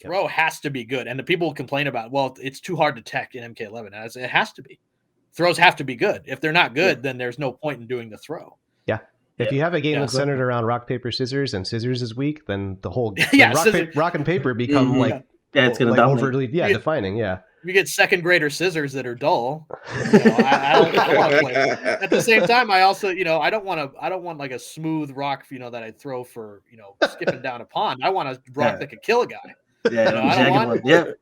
Throw has to be good. And the people complain about, well, it's too hard to tech in MK11. As it has to be. Throws have to be good. If they're not good, then there's no point in doing the throw. Yeah. If you have a game that's centered around rock, paper, scissors, and scissors is weak, then the whole rock and paper become it's going to overly defining. Yeah. You get second grader scissors that are dull. I don't want to play. At the same time, I also, I don't want like a smooth rock, that I throw for, skipping down a pond. I want a rock that could kill a guy. Yeah, I don't want. Yeah.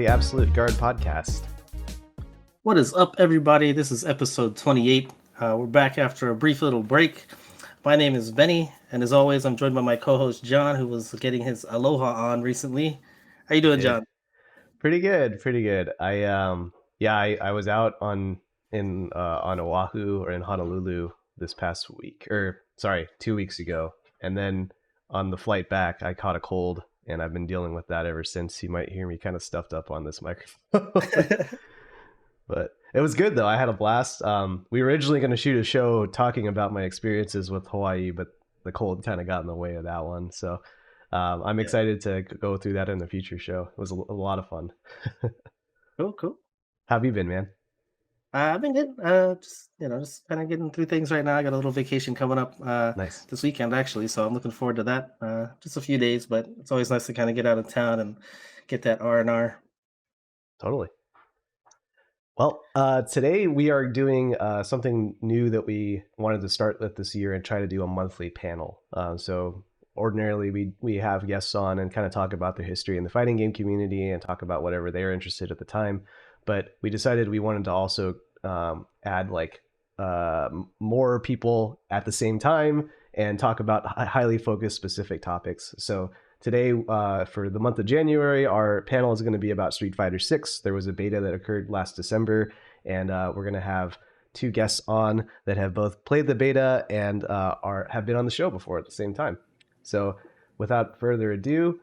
Absolute Guard podcast. What is up, everybody? This is episode 28. We're back after a brief little break. My name is Benny, and as always, I'm joined by my co-host John, who was getting his Aloha on recently. How you doing, John? Pretty good. I was out on Oahu or in Honolulu this past week, 2 weeks ago, and then on the flight back, I caught a cold. And I've been dealing with that ever since. You might hear me kind of stuffed up on this microphone. But it was good, though. I had a blast. We were originally going to shoot a show talking about my experiences with Hawaii, but the cold kind of got in the way of that one. So I'm excited to go through that in the future show. It was a lot of fun. Cool. How have you been, man? I've been good. Just kind of getting through things right now. I got a little vacation coming up this weekend, actually, so I'm looking forward to that. Just a few days, but it's always nice to kind of get out of town and get that R&R. Totally. Well, today we are doing something new that we wanted to start with this year and try to do a monthly panel. So ordinarily we have guests on and kind of talk about their history in the fighting game community and talk about whatever they're interested at the time. But we decided we wanted to also add more people at the same time and talk about highly focused specific topics. So today, for the month of January, our panel is going to be about Street Fighter 6. There was a beta that occurred last December, and we're going to have two guests on that have both played the beta and have been on the show before at the same time. So without further ado,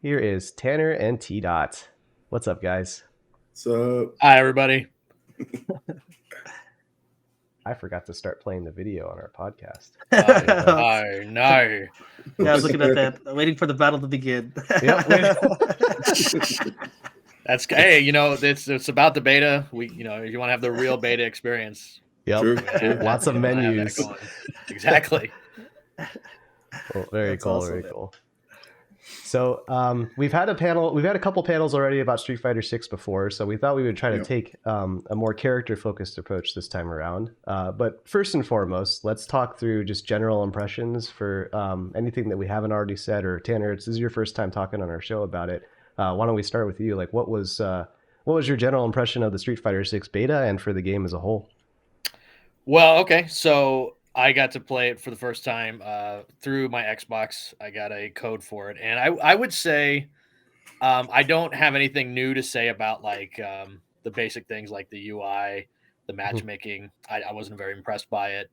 here is Tanner and T-Dot. What's up, guys? So, hi, everybody. I forgot to start playing the video on our podcast. No. Yeah, I was looking at that, waiting for the battle to begin. Yep. That's it's about the beta. You want to have the real beta experience. Yep. True. Lots of menus. Exactly. Well, very cool. So we've had a couple panels already about Street Fighter 6 before, so we thought we would try to take a more character-focused approach this time around. But first and foremost, let's talk through just general impressions for anything that we haven't already said. Or Tanner, this is your first time talking on our show about it. Why don't we start with you? Like, what was your general impression of the Street Fighter 6 beta and for the game as a whole? Well, okay, so I got to play it for the first time through my Xbox. I got a code for it. And I would say I don't have anything new to say about the basic things like the UI, the matchmaking. I wasn't very impressed by it.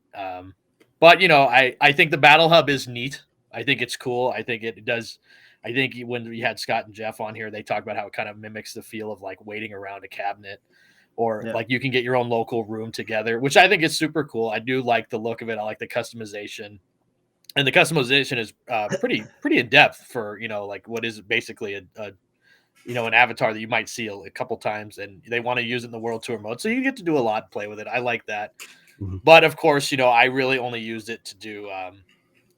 But, I think the Battle Hub is neat. I think it's cool. I think it does. I think when we had Scott and Jeff on here, they talked about how it kind of mimics the feel of waiting around a cabinet. Or you can get your own local room together, which I think is super cool. I do like the look of it. I like the customization, and the customization is pretty in depth for what is basically an avatar that you might see a couple times, and they want to use it in the World Tour mode, so you get to do a lot and play with it. I like that, but of course, I really only used it to do.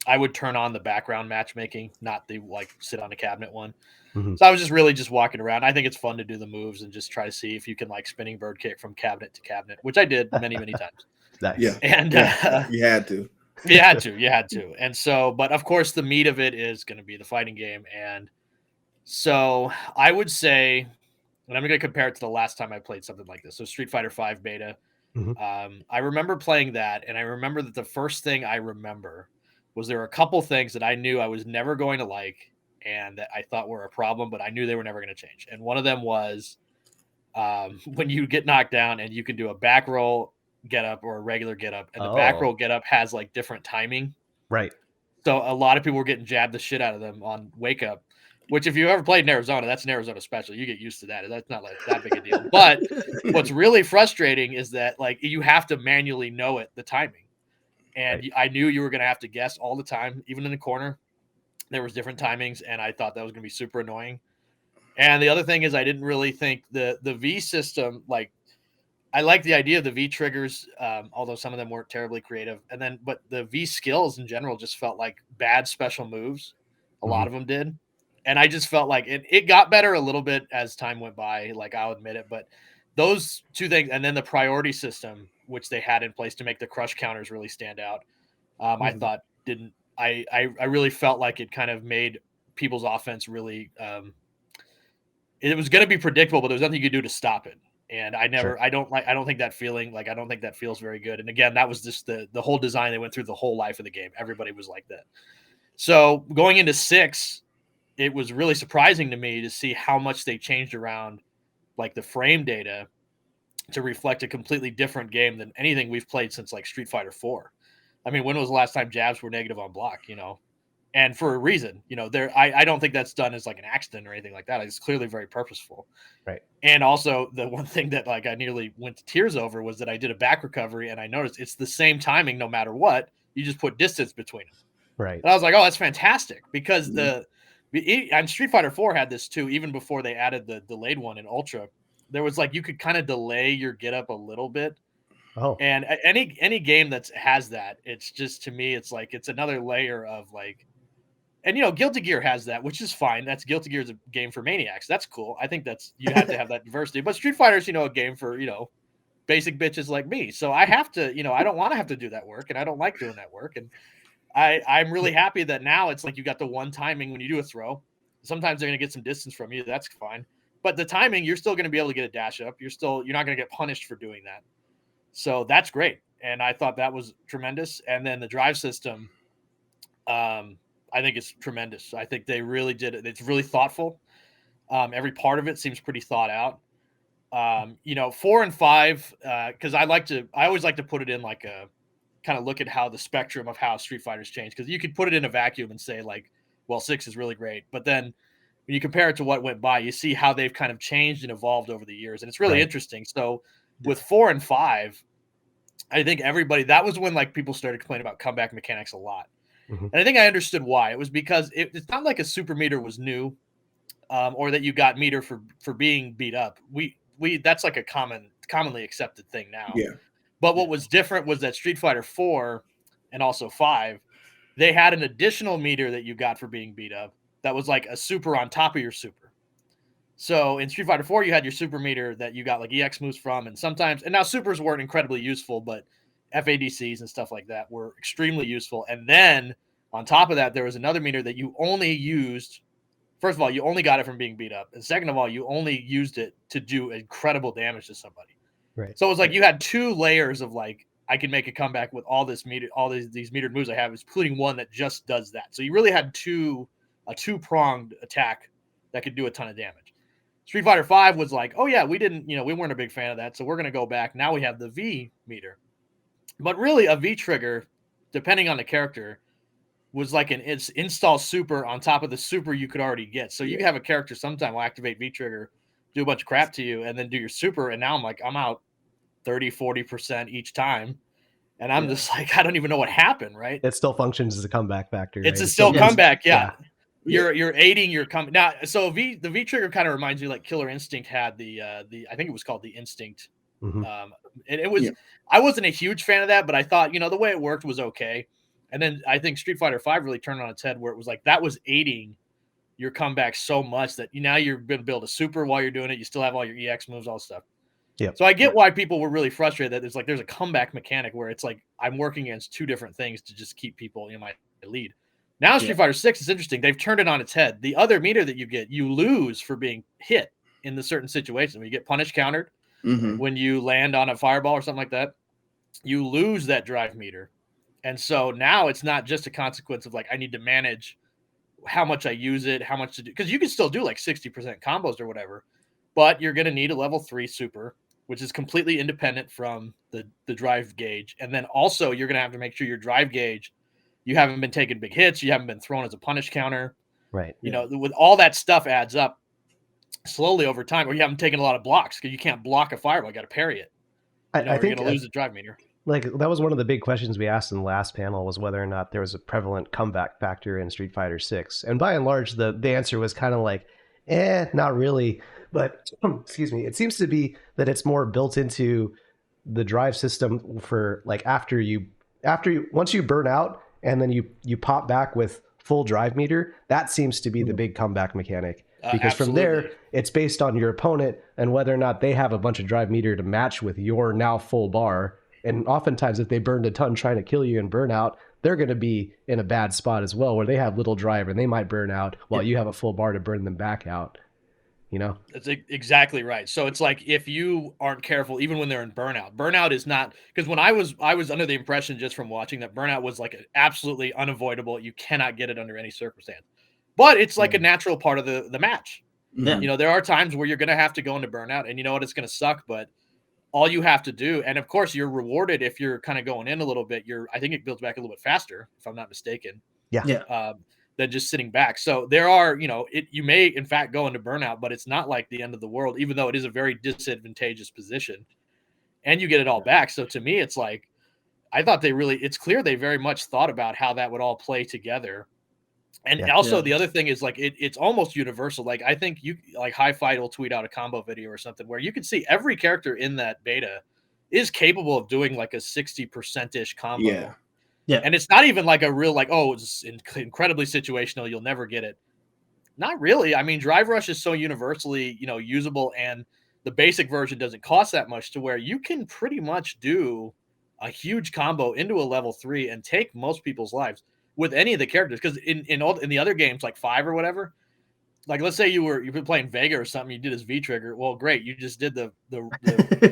I would turn on the background matchmaking, not the sit on a cabinet one. So I was just walking around. I think it's fun to do the moves and just try to see if you can spinning bird kick from cabinet to cabinet, which I did many times. Nice. Yeah. And you had to. You had to. And so, but of course the meat of it is going to be the fighting game. And so I would say and I'm going to compare it to the last time I played something like this. So Street Fighter V beta. Mhm. I remember playing that, and I remember that the first thing I remember was there were a couple things that I knew I was never going to like, and that I thought were a problem, but I knew they were never going to change. And one of them was when you get knocked down and you can do a back roll get up or a regular get up, and the back Oh, roll get up has like different timing. right. So a lot of people were getting jabbed the shit out of them on wake up, which if you ever played in Arizona, that's an Arizona special. You get used to that. That's not like that big a deal. But what's really frustrating is that like you have to manually know the timing. And Right. I knew you were going to have to guess all the time, even in the corner. There was different timings, and I thought that was going to be super annoying. And the other thing is I didn't really think the V system, like I like the idea of the V triggers, although some of them weren't terribly creative. And then, but the V skills in general just felt like bad special moves. A lot Mhm. of them did. And I just felt like it got better a little bit as time went by. Like I'll admit it, but those two things, and then the priority system, which they had in place to make the crush counters really stand out. I Mhm. thought didn't, I really felt like it kind of made people's offense really, it was going to be predictable, but there was nothing you could do to stop it. And Sure. I don't think that feeling, like, I don't think that feels very good. And again, that was just the whole design. They went through the whole life of the game. Everybody was like that. So going into 6, it was really surprising to me to see how much they changed around like the frame data to reflect a completely different game than anything we've played since like Street Fighter 4. I mean, when was the last time jabs were negative on block, and for a reason, I don't think that's done as like an accident or anything like that. It's clearly very purposeful. Right. And also the one thing that like I nearly went to tears over was that I did a back recovery and I noticed it's the same timing no matter what. You just put distance between them. Right. And I was like, oh, that's fantastic because Mhm. and Street Fighter 4 had this too, even before they added the delayed one in Ultra. There was like you could kind of delay your get up a little bit. Oh, And any game that has that, it's just, to me, it's like it's another layer of like, and Guilty Gear has that, which is fine. That's Guilty Gear is a game for maniacs. That's cool. I think that's, you have to have that diversity. But Street Fighter's, a game for basic bitches like me. So I have to, I don't want to have to do that work, and I don't like doing that work. And I'm really happy that now it's like you got the one timing when you do a throw. Sometimes they're gonna get some distance from you. That's fine. But the timing, you're still gonna be able to get a dash up. You're not gonna get punished for doing that. So that's great. And I thought that was tremendous. And then the drive system, I think it's tremendous. I think they really did it. It's really thoughtful. Every part of it seems pretty thought out. 4 and 5, because I always like to put it in like a kind of look at how the spectrum of how Street Fighters changed. Because you could put it in a vacuum and say like, well, 6 is really great, but then when you compare it to what went by, you see how they've kind of changed and evolved over the years, and it's really right. interesting. So with 4 and 5, I think that was when like people started complaining about comeback mechanics a lot. Mhm. And I think I understood why. It was because it's not like a super meter was new, or that you got meter for being beat up. We that's like a commonly accepted thing now. Yeah. But what was different was that Street Fighter 4 and also 5, they had an additional meter that you got for being beat up that was like a super on top of your super. So in Street Fighter 4, you had your super meter that you got like EX moves from, and now supers weren't incredibly useful, but FADCs and stuff like that were extremely useful. And then on top of that, there was another meter that you only used. First of all, you only got it from being beat up, and second of all, you only used it to do incredible damage to somebody. Right. So it was like you had 2 layers of like, I can make a comeback with all these metered moves I have, including one that just does that. So you really had a 2-pronged attack that could do a ton of damage. Street Fighter 5 was like, oh yeah, we weren't a big fan of that, so we're going to go back. Now we have the V meter. But really a V trigger, depending on the character, was like an install super on top of the super you could already get. So you have a character sometime will activate V trigger, do a bunch of crap to you, and then do your super, and now I'm out 30-40% each time. And I'm just like, I don't even know what happened, right? It still functions as a comeback factor. It's right? a still comeback, yeah. Yeah. You're aiding your come now. So the V trigger kind of reminds me like Killer Instinct had the I think it was called the Instinct. Mhm. And it was Yeah. I wasn't a huge fan of that, but I thought the way it worked was okay. And then I think Street Fighter 5 really turned on its head, where it was like that was aiding your comeback so much that now you're going to build a super while you're doing it. You still have all your EX moves, all this stuff. Yep. So I get why people were really frustrated that there's a comeback mechanic where it's like I'm working against 2 different things to just keep people in my lead. Now Street Fighter 6 is interesting. They've turned it on its head. The other meter that you get, you lose for being hit in the certain situation. When you get punish countered, Mhm. when you land on a fireball or something like that, you lose that drive meter. And so now it's not just a consequence of like, I need to manage how much I use it, how much to do, because you can still do like 60% combos or whatever, but you're going to need a level 3 super, which is completely independent from the drive gauge. And then also you're going to have to make sure your drive gauge, you haven't been taking big hits, you haven't been thrown as a punish counter. Right. You know, with all that stuff adds up slowly over time, or you haven't taken a lot of blocks because you can't block a fireball, you got to parry it. You know, I or you're think going to lose the drive meter. like that was one of the big questions we asked in the last panel, was whether or not there was a prevalent comeback factor in Street Fighter 6. And by and large, the answer was kind of like, not really. But excuse me, it seems to be that it's more built into the drive system for like once you burn out and then you pop back with full drive meter. That seems to be the big comeback mechanic, because from there it's based on your opponent and whether or not they have a bunch of drive meter to match with your now full bar. And oftentimes if they burned a ton trying to kill you and burn out, they're going to be in a bad spot as well, where they have little drive and they might burn out while you have a full bar to burn them back out. You know, that's exactly right. So it's like, if you aren't careful, even when they're in burnout is not, because when I was under the impression just from watching that burnout was like absolutely unavoidable. You cannot get it under any circumstance, but it's like a natural part of the match. Yeah. You know, there are times where you're going to have to go into burnout, and you know what, it's going to suck, but all you have to do, and of course you're rewarded if you're kind of going in a little bit. I think it builds back a little bit faster, if I'm not mistaken. Yeah. Than just sitting back. So there are, you know, you may in fact go into burnout, but it's not like the end of the world, even though it is a very disadvantageous position, and you get it all back. So to me, it's like, I thought it's clear they very much thought about how that would all play together. And also the other thing is like, it's almost universal. Like, I think High Fight will tweet out a combo video or something where you can see every character in that beta is capable of doing like a 60%-ish combo. Yeah. And it's not even like a real, like, oh, it's incredibly situational, you'll never get it. Not really. I mean, Drive Rush is so universally, you know, usable, and the basic version doesn't cost that much, to where you can pretty much do a huge combo into a level 3 and take most people's lives with any of the characters. Because in the other games, like 5 or whatever, like let's say you've been playing Vega or something, you did his V trigger. Well, great, you just did the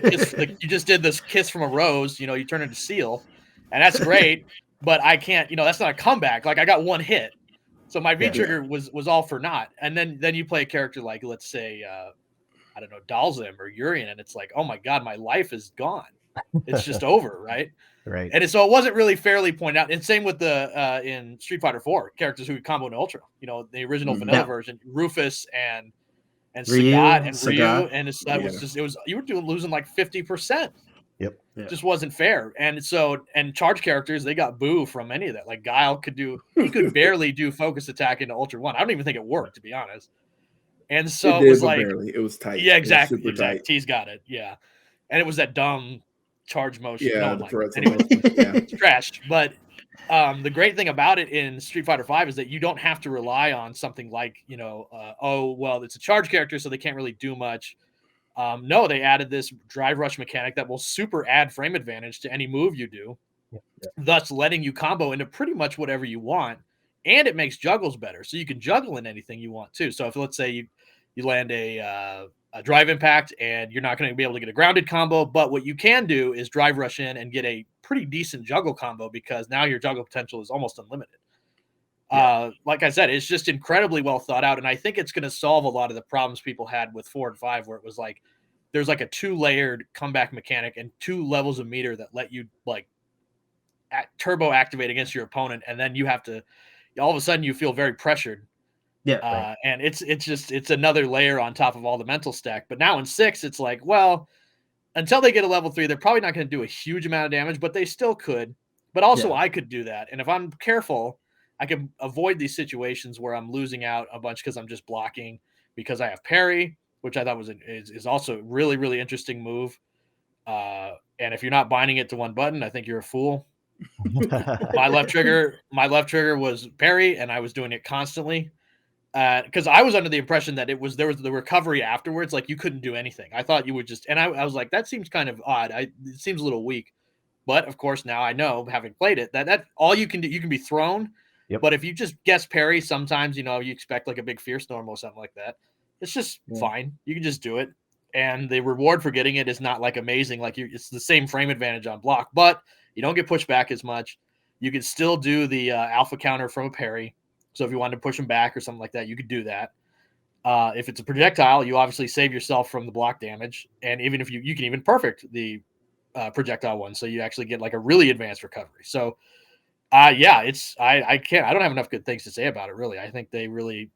kiss, you just did this kiss from a rose. You know, you turn into Seal, and that's great. But I can't, you know, that's not a comeback. Like, I got one hit, so my V trigger was all for naught. And then you play a character like, let's say, I don't know, Dhalsim or Urian, and it's like, oh my god, my life is gone. It's just over, right? Right. And so it wasn't really fairly pointed out. And same with the in Street Fighter 4, characters who could combo in Ultra. You know, the original vanilla version, Rufus and Sagat and Ryu, and you were losing like 50%. Yep. It just wasn't fair. And so, and charge characters, they got boo from any of that. Like Guile he could barely do focus attack into Ultra 1. I don't even think it worked, to be honest. And so it was like, barely. It was tight. Yeah, exactly. Tight. T's got it. Yeah. And it was that dumb charge motion. Yeah, anyway, it's trash. But the great thing about it in Street Fighter 5 is that you don't have to rely on something like, you know, it's a charge character, so they can't really do much. No, they added this drive rush mechanic that will super add frame advantage to any move you do, thus letting you combo into pretty much whatever you want. And it makes juggles better, so you can juggle in anything you want too. So if, let's say, you land a drive impact and you're not going to be able to get a grounded combo, but what you can do is drive rush in and get a pretty decent juggle combo, because now your juggle potential is almost unlimited. Like I said, it's just incredibly well thought out, and I think it's going to solve a lot of the problems people had with 4 and 5, where it was like there's like a 2-layered comeback mechanic and 2 levels of meter that let you like turbo activate against your opponent, and then you have to, all of a sudden you feel very pressured. And it's another layer on top of all the mental stack. But now in 6, it's like, well, until they get a level 3, they're probably not going to do a huge amount of damage, but they still could. But also I could do that, and if I'm careful, I can avoid these situations where I'm losing out a bunch because I'm just blocking, because I have parry, which I thought is also a really, really interesting move. And if you're not binding it to one button, I think you're a fool. My left trigger was parry, and I was doing it constantly. Because I was under the impression that there was the recovery afterwards, like you couldn't do anything. I thought you would just, and I was like, that seems kind of odd. It seems a little weak. But of course, now I know, having played it, that all you can do, you can be thrown. Yep. But if you just guess parry, sometimes, you know, you expect like a big fierce normal or something like that. It's just Yeah. fine. You can just do it. And the reward for getting it is not like amazing. Like it's the same frame advantage on block, but you don't get pushed back as much. You can still do the alpha counter from a parry. So if you wanted to push them back or something like that, you could do that. If it's a projectile, you obviously save yourself from the block damage. And even if you can even perfect the projectile one. So you actually get like a really advanced recovery. So yeah, I don't have enough good things to say about it, really. I think they really,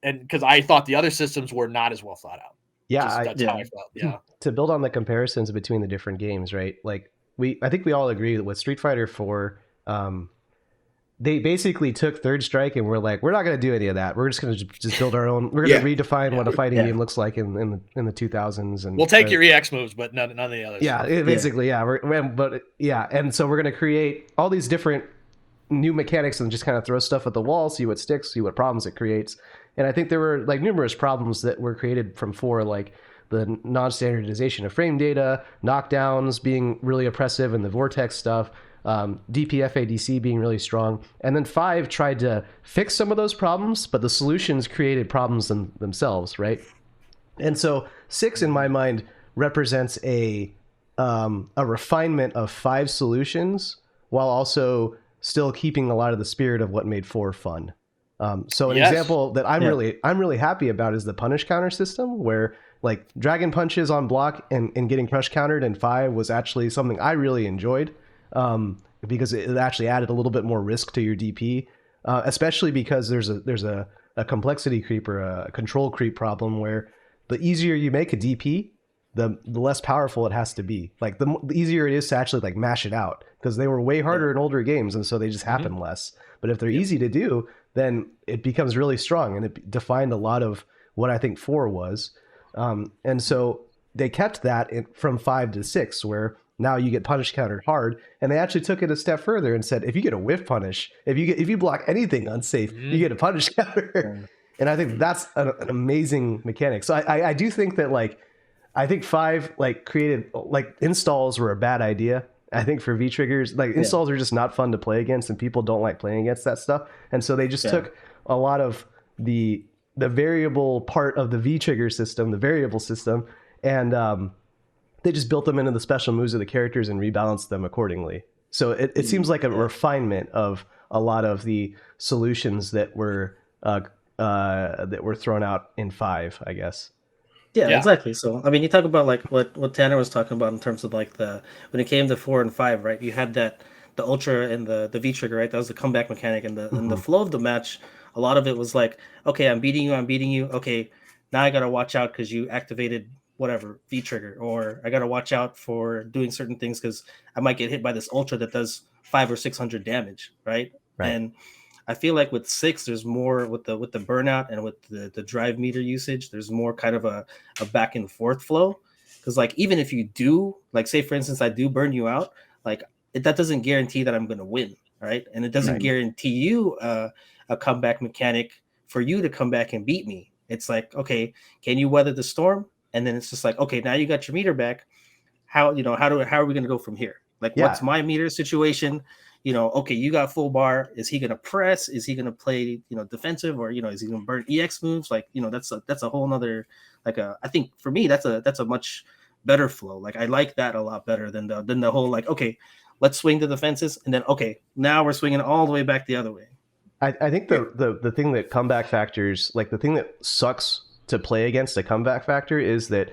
and because I thought the other systems were not as well thought out. Yeah, That's how I felt. Yeah. To build on the comparisons between the different games, right? Like I think we all agree that with Street Fighter 4, they basically took Third Strike and we're like, we're not going to do any of that. We're just going to just build our own. We're going to redefine what a fighting game looks like in the 2000s. And we'll take your EX moves, but none of the others. Yeah, basically, yeah. And so we're going to create all these different new mechanics and just kind of throw stuff at the wall, see what sticks, see what problems it creates. And I think there were like numerous problems that were created from 4, like the non-standardization of frame data, knockdowns being really oppressive, and the vortex stuff, DPFADC being really strong. And then 5 tried to fix some of those problems, but the solutions created problems themselves, right? And so 6, in my mind, represents a refinement of 5 solutions while also still keeping a lot of the spirit of what made 4 fun. So an example that I'm really happy about is the punish counter system, where like dragon punches on block and getting crush countered in 5 was actually something I really enjoyed, because it actually added a little bit more risk to your DP, especially because there's a complexity creep or a control creep problem where the easier you make a DP, the less powerful it has to be. Like the easier it is to actually like mash it out, because they were way harder in older games, and so they just happen less. But if they're easy to do, then it becomes really strong, and it defined a lot of what I think 4 was. And so they kept that from 5 to 6, where now you get punish countered hard, and they actually took it a step further and said, if you get a whiff punish, if you block anything unsafe, you get a punish counter. And I think that's an amazing mechanic. So I do think that like, I think 5 like created like installs were a bad idea. I think for V triggers, like installs are just not fun to play against, and people don't like playing against that stuff. And so they just took a lot of the variable part of the V trigger system, the variable system, and they just built them into the special moves of the characters and rebalanced them accordingly. So it seems like a refinement of a lot of the solutions that were thrown out in 5, I guess. Yeah, exactly. So, I mean, you talk about like what Tanner was talking about in terms of like when it came to 4 and 5, right? You had the ultra and the V trigger, right? That was the comeback mechanic, and the flow of the match. A lot of it was like, okay, I'm beating you. Okay, now I gotta watch out because you activated whatever V trigger, or I gotta watch out for doing certain things because I might get hit by this ultra that does 500 or 600 damage, right? And I feel like with 6, there's more with the burnout and with the drive meter usage. There's more kind of a back and forth flow, because like even if you do, like say for instance I do burn you out, like that doesn't guarantee that I'm going to win, right? And it doesn't guarantee you a comeback mechanic for you to come back and beat me. It's like, okay, can you weather the storm? And then it's just like, okay, now you got your meter back. How are we going to go from here? Like, what's my meter situation? Okay, you got full bar. Is he gonna press? Is he gonna play, defensive, or is he gonna burn EX moves? Like, that's a whole nother, like I think for me that's a much better flow. Like I like that a lot better than the whole like, okay, let's swing the defenses, and then okay, now we're swinging all the way back the other way. I think the thing that comeback factors, like the thing that sucks to play against a comeback factor is that,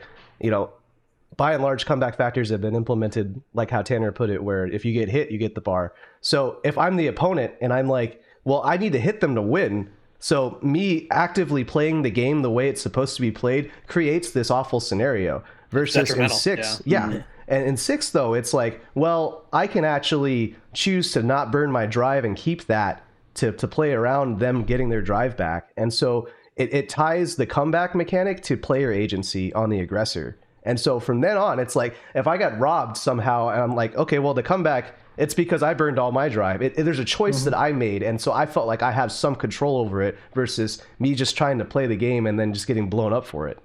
by and large, comeback factors have been implemented like how Tanner put it, where if you get hit, you get the bar. So if I'm the opponent and I'm like, well, I need to hit them to win, so me actively playing the game the way it's supposed to be played creates this awful scenario. Versus in 6, and in 6 though, it's like, well, I can actually choose to not burn my drive and keep that to play around them getting their drive back. And so it ties the comeback mechanic to player agency on the aggressor. And so from then on, it's like, if I got robbed somehow, and I'm like, okay, well, the comeback, it's because I burned all my drive. There's a choice that I made, and so I felt like I have some control over it versus me just trying to play the game and then just getting blown up for it,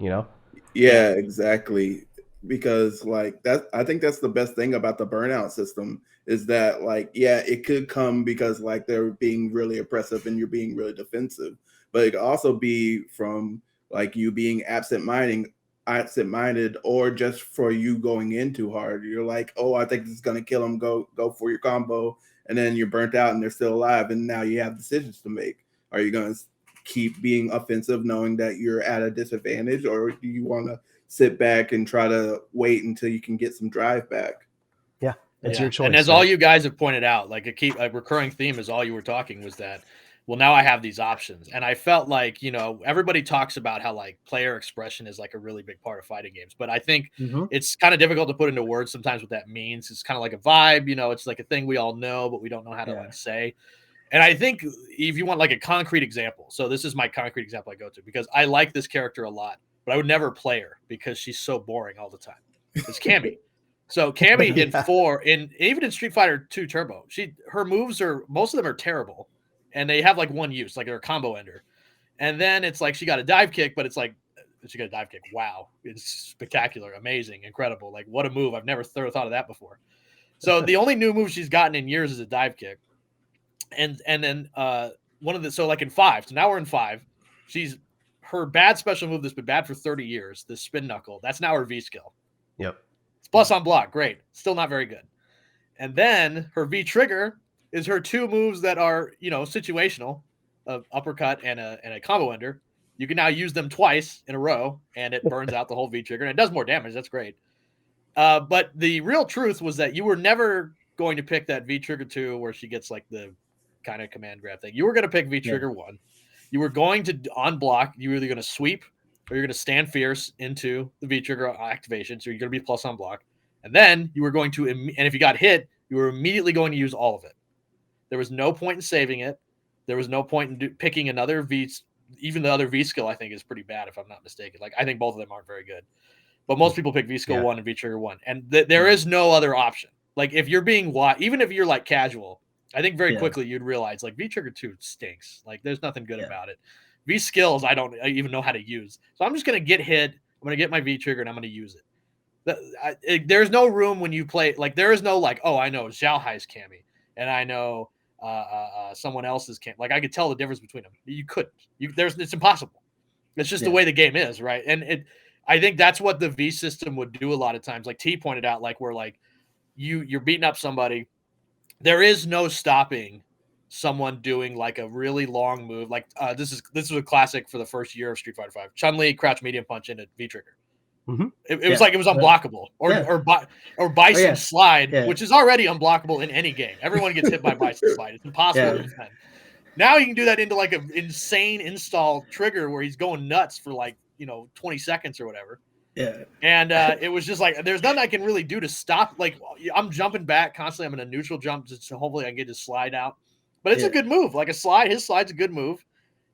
Yeah, exactly. Because like that, I think that's the best thing about the burnout system is that like, yeah, it could come because like they're being really oppressive and you're being really defensive, but it could also be from like you being absent-minded, or just for you going in too hard. You're like, oh, I think this is gonna kill them. Go for your combo, and then you're burnt out and they're still alive, and now you have decisions to make. Are you gonna keep being offensive knowing that you're at a disadvantage, or do you want to sit back and try to wait until you can get some drive back? Yeah, it's your choice. And as all you guys have pointed out, like a recurring theme is all you were talking was that, well, now I have these options. And I felt like, everybody talks about how like player expression is like a really big part of fighting games. But I think it's kind of difficult to put into words sometimes what that means. It's kind of like a vibe, it's like a thing we all know, but we don't know how to like say. And I think if you want like a concrete example, so this is my concrete example I go to, because I like this character a lot, but I would never play her because she's so boring all the time. It's Cammy. So Cammy in 4, even in Street Fighter 2 Turbo, her moves most of them are terrible, and they have like one use, like they're a combo ender. And then it's like she got a dive kick, but it's like she got a dive kick. Wow, it's spectacular, amazing, incredible. Like what a move! I've never thought of that before. So the only new move she's gotten in years is a dive kick. And then so like in 5, so now we're in 5, her bad special move that's been bad for 30 years, the spin knuckle, that's now her V skill. Yep. It's plus on block, great, still not very good. And then her V trigger is her 2 moves that are situational, of uppercut and a combo ender. You can now use them twice in a row, and it burns out the whole V trigger, and it does more damage. That's great. But the real truth was that you were never going to pick that V trigger 2 where she gets like the kind of command grab thing. You were going to pick V trigger 1. You were going to on block. You were either going to sweep or you're going to stand fierce into the V trigger activation. So you're going to be plus on block. And then you were going to, and if you got hit, you were immediately going to use all of it. There was no point in saving it. There was no point in picking another V. Even the other V skill, I think, is pretty bad, if I'm not mistaken. Like, I think both of them aren't very good. But most people pick V skill 1 and V trigger 1. And there is no other option. Like, if you're being even if you're like casual, I think very quickly you'd realize like V trigger 2 stinks. Like, there's nothing good about it. V skills, I don't even know how to use. So I'm just going to get hit. I'm going to get my V trigger and I'm going to use it. There's no room when you play. Like, there is no like, oh, I know Zhao Hai's Cammy and I know someone else's Cammy. Like, I could tell the difference between them. You couldn't. It's impossible. It's just the way the game is, right? And I think that's what the V system would do a lot of times. Like T pointed out, like where like you're beating up somebody. There is no stopping someone doing like a really long move. Like this is a classic for the first year of Street Fighter 5. Chun-Li crouch medium punch into V trigger. Mm-hmm. It was like it was unblockable, or Bison slide, which is already unblockable in any game. Everyone gets hit by Bison slide. It's impossible to defend. Now you can do that into like an insane install trigger where he's going nuts for like 20 seconds or whatever. Yeah. And it was just like there's nothing I can really do to stop. Like I'm jumping back constantly. I'm in a neutral jump just so hopefully I can get his slide out. But it's a good move. Like a slide, his slide's a good move,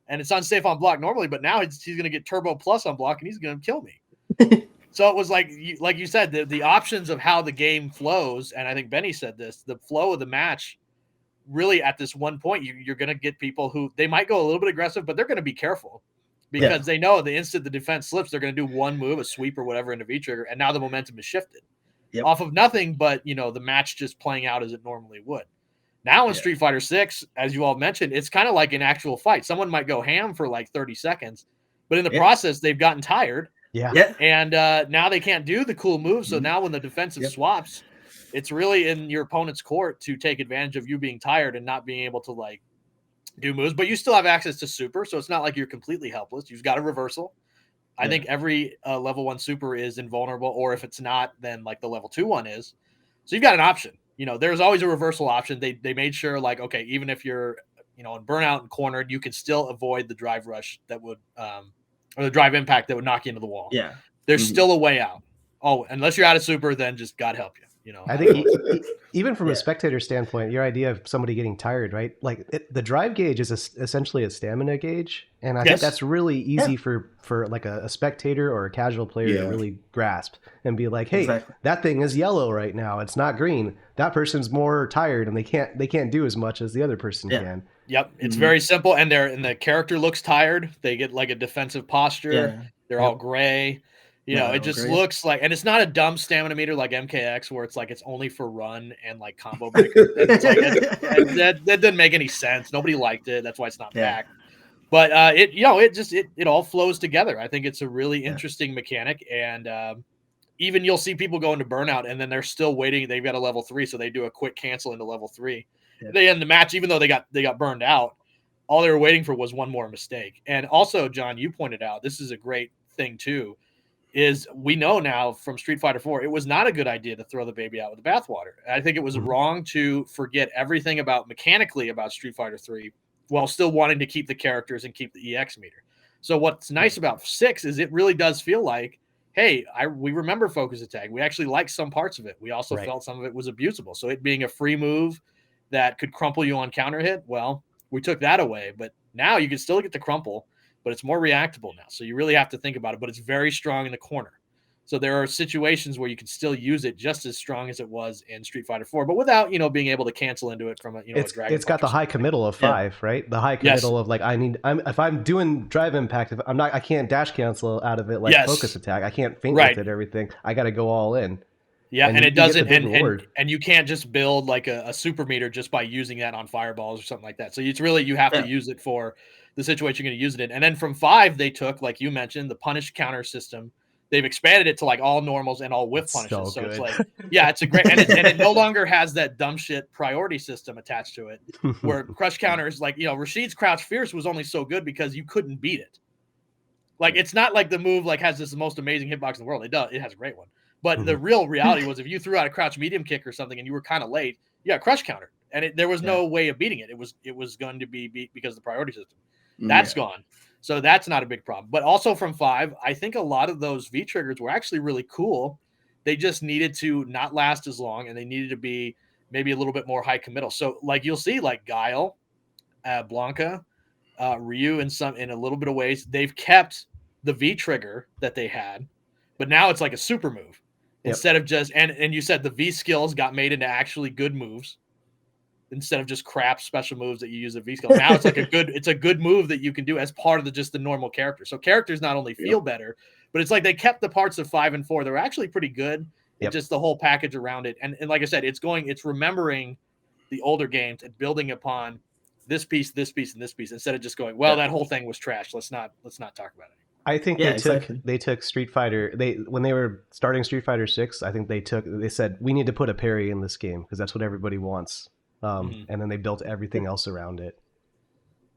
and it's unsafe on block normally. But now he's going to get turbo plus on block, and he's going to kill me. So it was like you said, the options of how the game flows, and I think Benny said this, the flow of the match, really at this one point, you're going to get people who they might go a little bit aggressive, but they're going to be careful because they know the instant the defense slips, they're going to do one move, a sweep or whatever into V-trigger, and now the momentum is shifted off of nothing but, the match just playing out as it normally would. Now in Street Fighter 6, as you all mentioned, it's kind of like an actual fight. Someone might go ham for like 30 seconds, but in the process, they've gotten tired. And now they can't do the cool moves. So now when the defensive swaps, it's really in your opponent's court to take advantage of you being tired and not being able to like do moves, but you still have access to super. So it's not like you're completely helpless. You've got a reversal. I think every level 1 super is invulnerable, or if it's not, then like the level 2 one is. So you've got an option. There's always a reversal option. They made sure like, okay, even if you're, in burnout and cornered, you can still avoid the drive rush that would, or the drive impact that would knock you into the wall. Yeah. There's still a way out. Oh, unless you're out of super, then just God help you. I think even from a spectator standpoint, your idea of somebody getting tired, right? Like the drive gauge is essentially a stamina gauge. And I think that's really easy for like a spectator or a casual player to really grasp and be like, hey, that thing is yellow right now. It's not green. That person's more tired and they can't do as much as the other person can. Yep. It's very simple. And the character looks tired. They get like a defensive posture. Yeah. They're all gray. It just looks like, and it's not a dumb stamina meter like MKX where it's like it's only for run and like combo breaker. That didn't make any sense. Nobody liked it. That's why it's not back. But it all flows together. I think it's a really interesting mechanic, and even you'll see people go into burnout and then they're still waiting. They've got a level 3, so they do a quick cancel into level 3. Yeah. They end the match, even though they got burned out. All they were waiting for was one more mistake. And also, John, you pointed out, this is a great thing too, is we know now from Street Fighter 4, it was not a good idea to throw the baby out with the bathwater. I think it was wrong to forget everything mechanically about Street Fighter 3 while still wanting to keep the characters and keep the EX meter. So what's nice about 6 is it really does feel like, hey, we remember focus attack. We actually liked some parts of it. We also felt some of it was abusable. So it being a free move that could crumple you on counter hit, well, we took that away. But now you can still get the crumple, but it's more reactable now. So you really have to think about it, but it's very strong in the corner. So there are situations where you can still use it just as strong as it was in Street Fighter 4, but without, being able to cancel into it from a dragon. It's got the high committal of 5, right? The high committal of like, if I'm doing drive impact, if I can't dash cancel out of it like focus attack. I can't feint with it, everything. I got to go all in. Yeah, and it doesn't, and you can't just build like a super meter just by using that on fireballs or something like that. So it's really, you have to use it for the situation you're going to use it in. And then from 5, they took, like you mentioned, the punish counter system. They've expanded it to like all normals and all whiff punishes. So it's like, it's a great, and it no longer has that dumb shit priority system attached to it, where crush counter is like, Rashid's crouch fierce was only so good because you couldn't beat it. Like, it's not like the move like has this most amazing hitbox in the world. It does. It has a great one. But the real reality was if you threw out a crouch medium kick or something and you were kind of late, you got crush counter, and there was no way of beating it. It was going to be beat because of the priority system. That's gone. So that's not a big problem. But also from 5, I think a lot of those V triggers were actually really cool. They just needed to not last as long, and they needed to be maybe a little bit more high committal. So like you'll see like Guile, Blanka, Ryu in a little bit of ways, they've kept the V trigger that they had, but now it's like a super move instead of just, and you said the V skills got made into actually good moves. Instead of just crap special moves that you use at V skill. Now it's like it's a good move that you can do as part of just the normal character. So characters not only feel better, but it's like they kept the parts of 5 and 4 that were actually pretty good. Just the whole package around it. And like I said, it's remembering the older games and building upon this piece, and this piece, instead of just going, well, that whole thing was trash. Let's not talk about it. I think they took Street Fighter. When they were starting Street Fighter 6, I think they said we need to put a parry in this game because that's what everybody wants. And then they built everything else around it.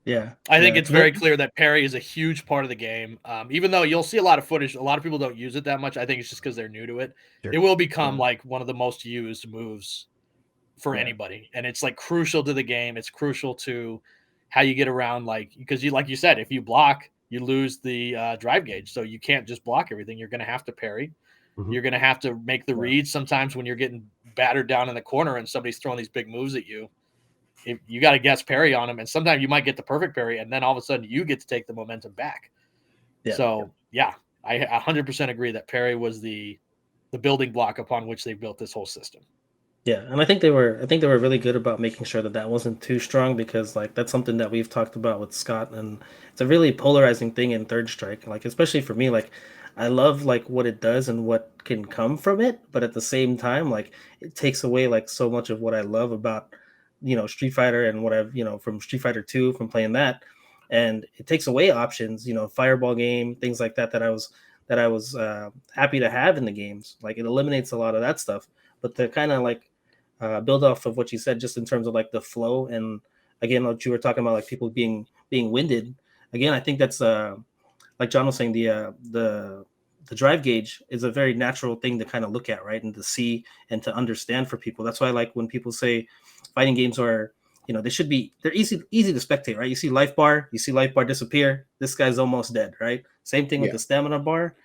Yeah, I think it's very clear that parry is a huge part of the game. Even though you'll see a lot of footage, a lot of people don't use it that much. I think it's just because they're new to it. Sure. It will become like one of the most used moves for anybody, and it's like crucial to the game. It's crucial to how you get around, because like you said, if you block, you lose the drive gauge, so you can't just block everything. You're going to have to parry. You're going to have to make the reads sometimes when you're getting battered down in the corner and somebody's throwing these big moves at you. If you got to guess parry on them, and sometimes you might get the perfect parry, and then all of a sudden you get to take the momentum back. I 100% agree that parry was the building block upon which they built this whole system. Yeah, and I think they were really good about making sure that wasn't too strong, because like that's something that we've talked about with Scott, and it's a really polarizing thing in Third Strike. Like especially for me, like I love like what it does and what can come from it, but at the same time, like it takes away like so much of what I love about Street Fighter and what I've from Street Fighter 2 from playing that, and it takes away options, fireball game, things like that I was happy to have in the games. Like it eliminates a lot of that stuff, but to kind of like build off of what you said, just in terms of like the flow, and again what you were talking about, like people being winded. Again, I think that's like John was saying, the drive gauge is a very natural thing to kind of look at, right, and to see and to understand for people. That's why, like, when people say fighting games are, they're easy to spectate, right? You see life bar disappear. This guy's almost dead, right? Same thing with the stamina bar,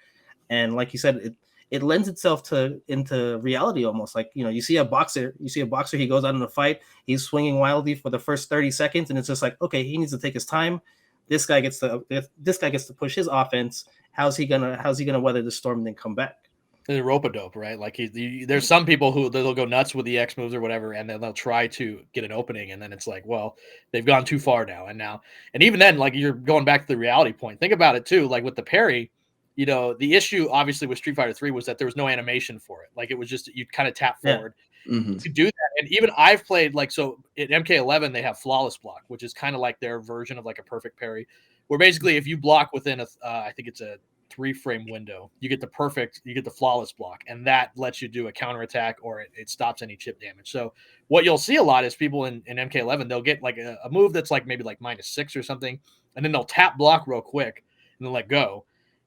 and like you said, it lends itself into reality almost. Like you see a boxer, he goes out in a fight, he's swinging wildly for the first 30 seconds, and it's just like, okay, he needs to take his time. This guy gets to push his offense. How's he gonna weather the storm and then come back? There's a rope-a-dope, right? Like there's some people who they'll go nuts with the X moves or whatever, and then they'll try to get an opening, and then it's like, well, they've gone too far now. And even then, like you're going back to the reality point. Think about it too. Like with the parry, the issue obviously with Street Fighter 3 was that there was no animation for it. Like it was just you'd kind of tap forward to do that. And even I've played at MK11 they have flawless block, which is kind of like their version of like a perfect parry, where basically if you block within I think it's a 3-frame window, you get the flawless block, and that lets you do a counterattack, or it stops any chip damage. So what you'll see a lot is people in MK11, they'll get like a move that's like maybe like -6 or something, and then they'll tap block real quick and then let go.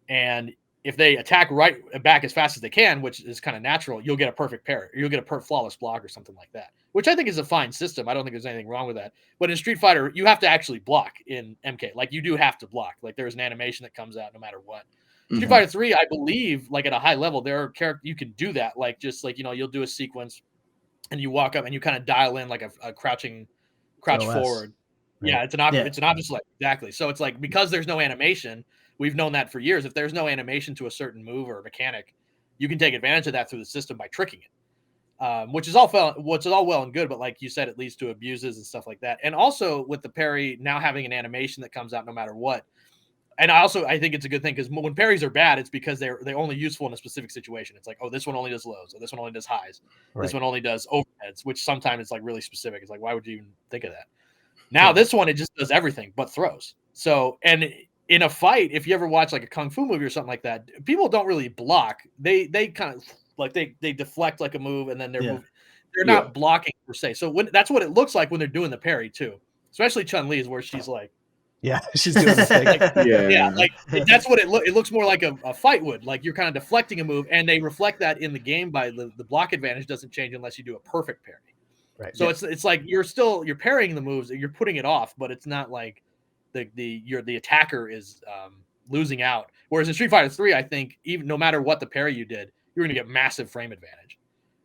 And if they attack right back as fast as they can, which is kind of natural, you'll get a perfect parry. You'll get a flawless block or something like that, which I think is a fine system. I don't think there's anything wrong with that. But in Street Fighter, you have to actually block in MK. Like, you do have to block. Like, there's an animation that comes out no matter what. Street Fighter 3, I believe, like at a high level, there are characters you can do that. Like, just like, you'll do a sequence and you walk up and you kind of dial in like a crouch forward. Right. Yeah, it's an obvious select. Exactly. So it's like, because there's no animation, we've known that for years. If there's no animation to a certain move or mechanic, you can take advantage of that through the system by tricking it, which is all well and good. But like you said, it leads to abuses and stuff like that. And also with the parry now having an animation that comes out no matter what. And I think it's a good thing, because when parries are bad, it's because they're only useful in a specific situation. It's like, oh, this one only does lows, or this one only does highs. Right. This one only does overheads, which sometimes it's like really specific. It's like, why would you even think of that? Now this one, it just does everything but throws. So, and in a fight, if you ever watch like a kung fu movie or something like that, people don't really block. They kind of like they deflect like a move, and then they're not blocking per se. So that's what it looks like when they're doing the parry too. Especially Chun-Li's, where she's like, yeah, she's doing the thing. Like that's what it looks more like a fight would. Like, you're kind of deflecting a move, and they reflect that in the game by the block advantage doesn't change unless you do a perfect parry. Right. So it's like you're parrying the moves, you're putting it off, but it's not like the attacker is losing out. Whereas in Street Fighter 3, I think even no matter what the parry you did, you're going to get massive frame advantage.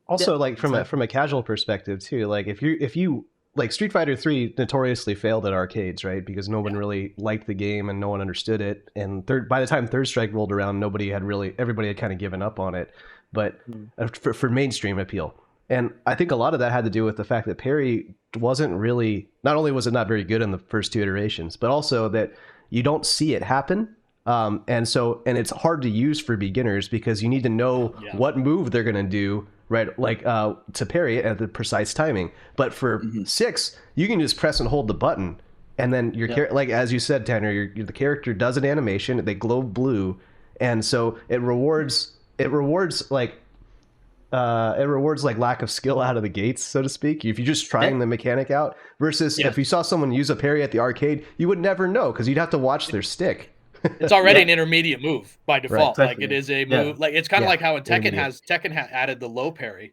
Also, like from a casual perspective too, like if you like, Street Fighter 3 notoriously failed at arcades, right? Because no one really liked the game and no one understood it. And by the time Third Strike rolled around, everybody had kind of given up on it, but for mainstream appeal. And I think a lot of that had to do with the fact that parry wasn't really, not only was it not very good in the first 2 iterations, but also that you don't see it happen. And it's hard to use for beginners, because you need to know what move they're going to do, right? Like to parry it at the precise timing. But for 6, you can just press and hold the button, and then like as you said, Tanner, the character does an animation. They glow blue, and so it rewards like lack of skill out of the gates, so to speak. If you're just trying the mechanic out, versus if you saw someone use a parry at the arcade, you would never know, because you'd have to watch their stick. It's already an intermediate move by default. Right, exactly. Like, it is a move. Like, it's kind of like how in Tekken added the low parry.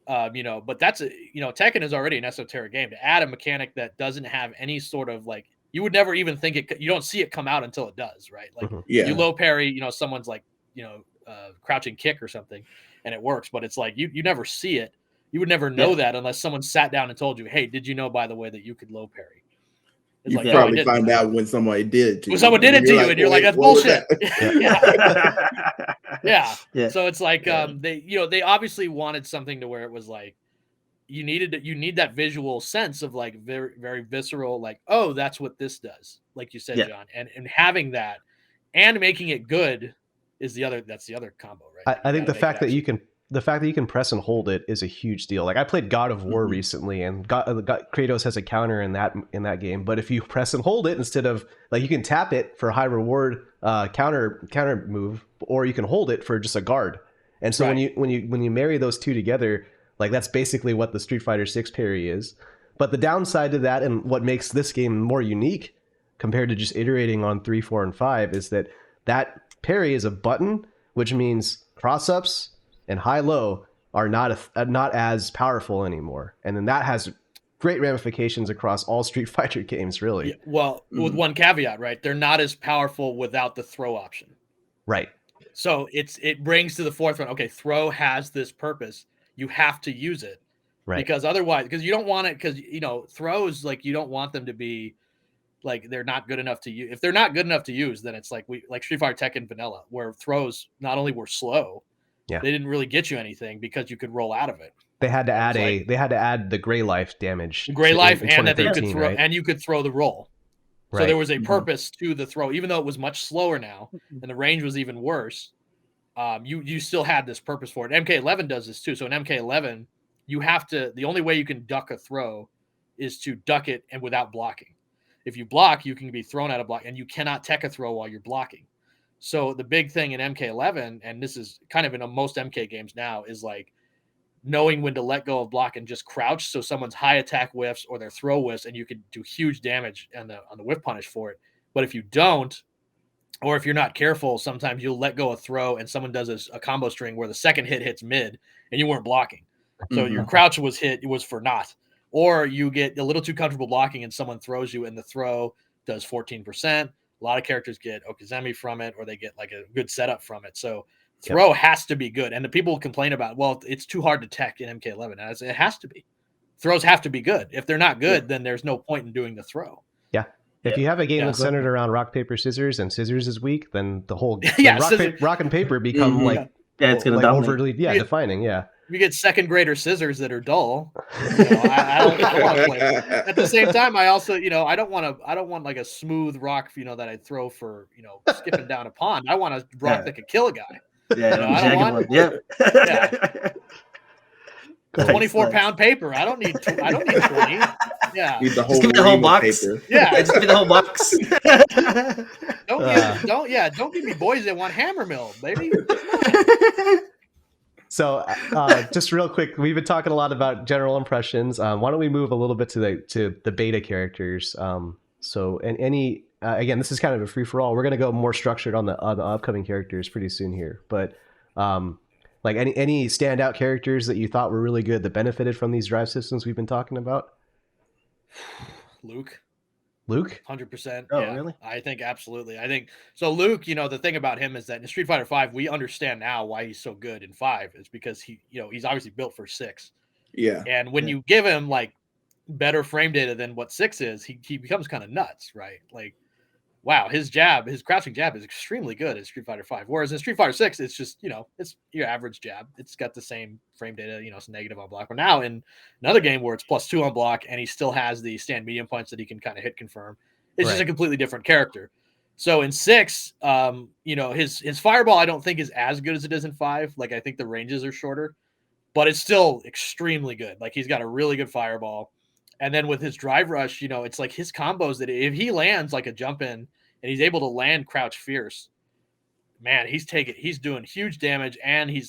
But that's Tekken is already an esoteric game. To add a mechanic that doesn't have any sort of, like, you would never even think it. You don't see it come out until it does, right? Like, you low parry, someone's like, crouching kick or something, and it works. But it's like you never see it. You would never know that unless someone sat down and told you, hey, did you know, by the way, that you could low parry? It's you probably find out when somebody did it to you. When someone did it to you, and you're like, that's bullshit. Yeah. So it's like, they obviously wanted something to where it was like, you need that visual sense of, like, very, very visceral, like, oh, that's what this does. Like you said, John, and having that and making it good is the other combo, right? I think the fact that you can press and hold it is a huge deal. Like, I played God of War recently, and Kratos has a counter in that game. But if you press and hold it, instead of, like, you can tap it for a high reward counter move, or you can hold it for just a guard. And so when you marry those two together, like, that's basically what the Street Fighter 6 parry is. But the downside to that, and what makes this game more unique compared to just iterating on 3, 4, and 5, is that parry is a button, which means cross-ups and high-low are not as powerful anymore. And then that has great ramifications across all Street Fighter games, really. Yeah, well, with one caveat, right? They're not as powerful without the throw option. Right. So it brings to the forefront, okay, throw has this purpose. You have to use it. Right. Because otherwise, because you don't want it, because, throws, like, you don't want them to be, like, they're not good enough to use. If they're not good enough to use, then it's like Street Fighter Tekken Vanilla, where throws not only were slow, they didn't really get you anything because you could roll out of it. They had to add the gray life damage. Gray life, and that they could throw, right? And you could throw the roll. Right. So there was a purpose to the throw, even though it was much slower now, and the range was even worse. You still had this purpose for it. MK11 does this too. So in MK11, the only way you can duck a throw is to duck it and without blocking. If you block, you can be thrown out of block, and you cannot tech a throw while you're blocking. So the big thing in MK11, and this is kind of in most MK games now, is like knowing when to let go of block and just crouch so someone's high attack whiffs or their throw whiffs, and you can do huge damage on the whiff punish for it. But if you don't, or if you're not careful, sometimes you'll let go a throw and someone does a combo string where the second hit hits mid and you weren't blocking. So your crouch was hit, it was for naught. Or you get a little too comfortable blocking and someone throws you and the throw does 14%. A lot of characters get Okizeme from it, or they get like a good setup from it. So throw has to be good. And the people complain about, well, it's too hard to tech in MK11. As it has to be. Throws have to be good. If they're not good, then there's no point in doing the throw. Yeah. If you have a game that's centered around rock, paper, scissors, and scissors is weak, then the whole rock and paper become it's going to overly defining. Yeah. If you get second grader scissors that are dull, I don't want to play. At the same time, I also, I don't want like a smooth rock, that I throw for, skipping down a pond. I want a rock that could kill a guy. I don't want. Yeah. 24-pound paper. I don't need 20. Yeah. Need the whole just give me the whole box. Paper. Yeah. Just give me the whole box. Don't give me boys that want hammer mill, baby. So, just real quick, we've been talking a lot about general impressions. Why don't we move a little bit to the beta characters? Again, this is kind of a free for all. We're going to go more structured on the upcoming characters pretty soon here, but like any standout characters that you thought were really good that benefited from these drive systems we've been talking about? Luke, 100%. Oh, yeah. Really? I think absolutely. I think so. Luke, the thing about him is that in Street Fighter V, we understand now why he's so good in 5. It's because he's obviously built for 6. Yeah. And when you give him like better frame data than what 6 is, he becomes kind of nuts, right? Like, wow, his crouching jab is extremely good in Street Fighter V. Whereas in Street Fighter 6, it's just, it's your average jab. It's got the same frame data, it's negative on block. But now in another game where it's +2 on block and he still has the stand medium punch that he can kind of hit confirm, it's just a completely different character. So in 6, his fireball I don't think is as good as it is in 5. Like, I think the ranges are shorter, but it's still extremely good. Like, he's got a really good fireball. And then with his drive rush, it's like his combos that if he lands like a jump in and he's able to land crouch fierce, man, he's doing huge damage, and he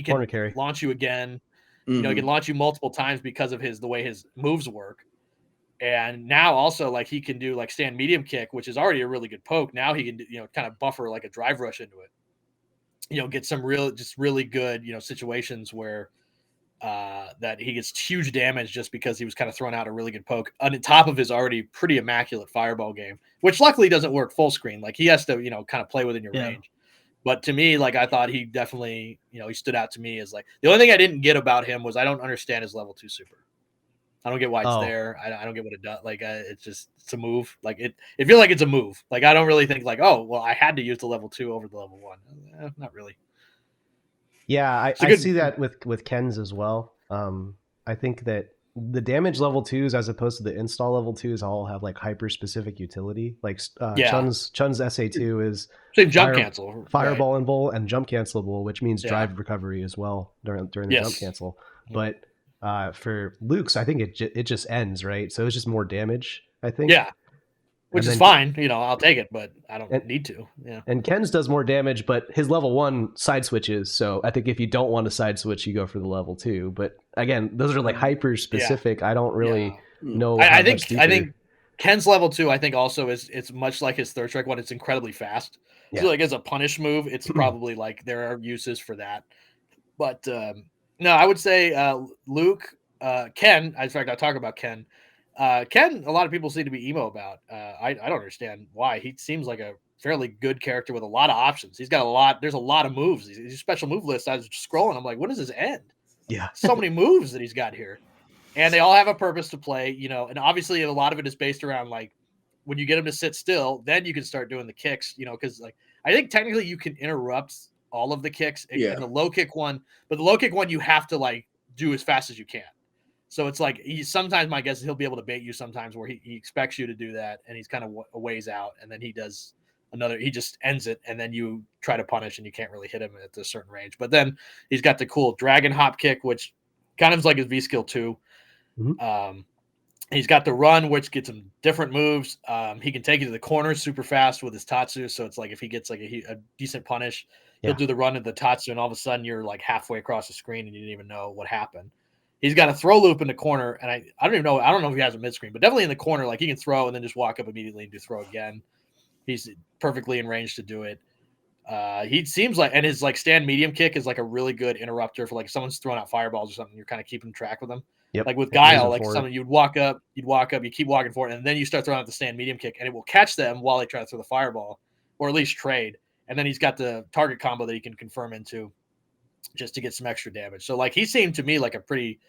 can launch you again. He can launch you multiple times because of the way his moves work. And now also like he can do like stand medium kick, which is already a really good poke. Now he can kind of buffer like a drive rush into it. Get some really good situations where that he gets huge damage just because he was kind of throwing out a really good poke on top of his already pretty immaculate fireball game, which luckily doesn't work full screen. Like, he has to, kind of play within your range. But to me, like, I thought he definitely, he stood out to me as like, the only thing I didn't get about him was I don't understand his level 2 super. I don't get why it's there. I don't get what it does. Like, it's a move. Like, it feels like it's a move. Like, I don't really think like, oh, well, I had to use the level 2 over the level 1. Not really. Yeah, I see that with Ken's as well. I think that the damage level 2s as opposed to the install level 2s all have like hyper specific utility. Like Chun's SA2 is jump cancel, fireballable, and jump cancelable, which means drive recovery as well during the jump cancel. But for Luke's, I think it just ends, right? So it's just more damage, I think. Yeah. Which is fine, I'll take it, but I don't need to. Yeah. And Ken's does more damage, but his level 1 side switches. So I think if you don't want to side switch, you go for the level 2. But again, those are like hyper specific. I don't really know. I think Ken's level 2, I think also it's much like his third strike one. It's incredibly fast. So like as a punish move, it's probably like there are uses for that. But no, I would say Luke, Ken. In fact, I'll talk about Ken. Ken, a lot of people seem to be emo about. I don't understand why. He seems like a fairly good character with a lot of options. He's got a lot. There's a lot of moves. His special move list, I was scrolling. I'm like, when does this end? Yeah. So many moves that he's got here. And they all have a purpose to play, and obviously a lot of it is based around like when you get him to sit still, then you can start doing the kicks, because like I think technically you can interrupt all of the kicks in the low kick one, but the low kick one you have to like do as fast as you can. So it's like sometimes my guess is he'll be able to bait you sometimes where he expects you to do that and he's kind of a ways out, and then he does he just ends it, and then you try to punish and you can't really hit him at a certain range. But then he's got the cool dragon hop kick, which kind of is like his V skill too. He's got the run, which gets him different moves. He can take you to the corner super fast with his Tatsu. So it's like if he gets like a decent punish, he'll do the run of the Tatsu, and all of a sudden you're like halfway across the screen and you didn't even know what happened. He's got a throw loop in the corner, and I don't even know. I don't know if he has a mid screen, but definitely in the corner. Like he can throw and then just walk up immediately and do throw again. He's perfectly in range to do it. He seems like, and his like stand medium kick is like a really good interrupter for like if someone's throwing out fireballs or something. You're kind of keeping track with them. Yep. Like with Guile, like forward. something you'd walk up, you keep walking forward, and then you start throwing out the stand medium kick, and it will catch them while they try to throw the fireball, or at least trade. And then he's got the target combo that he can confirm into just to get some extra damage. So like he seemed to me like a pretty,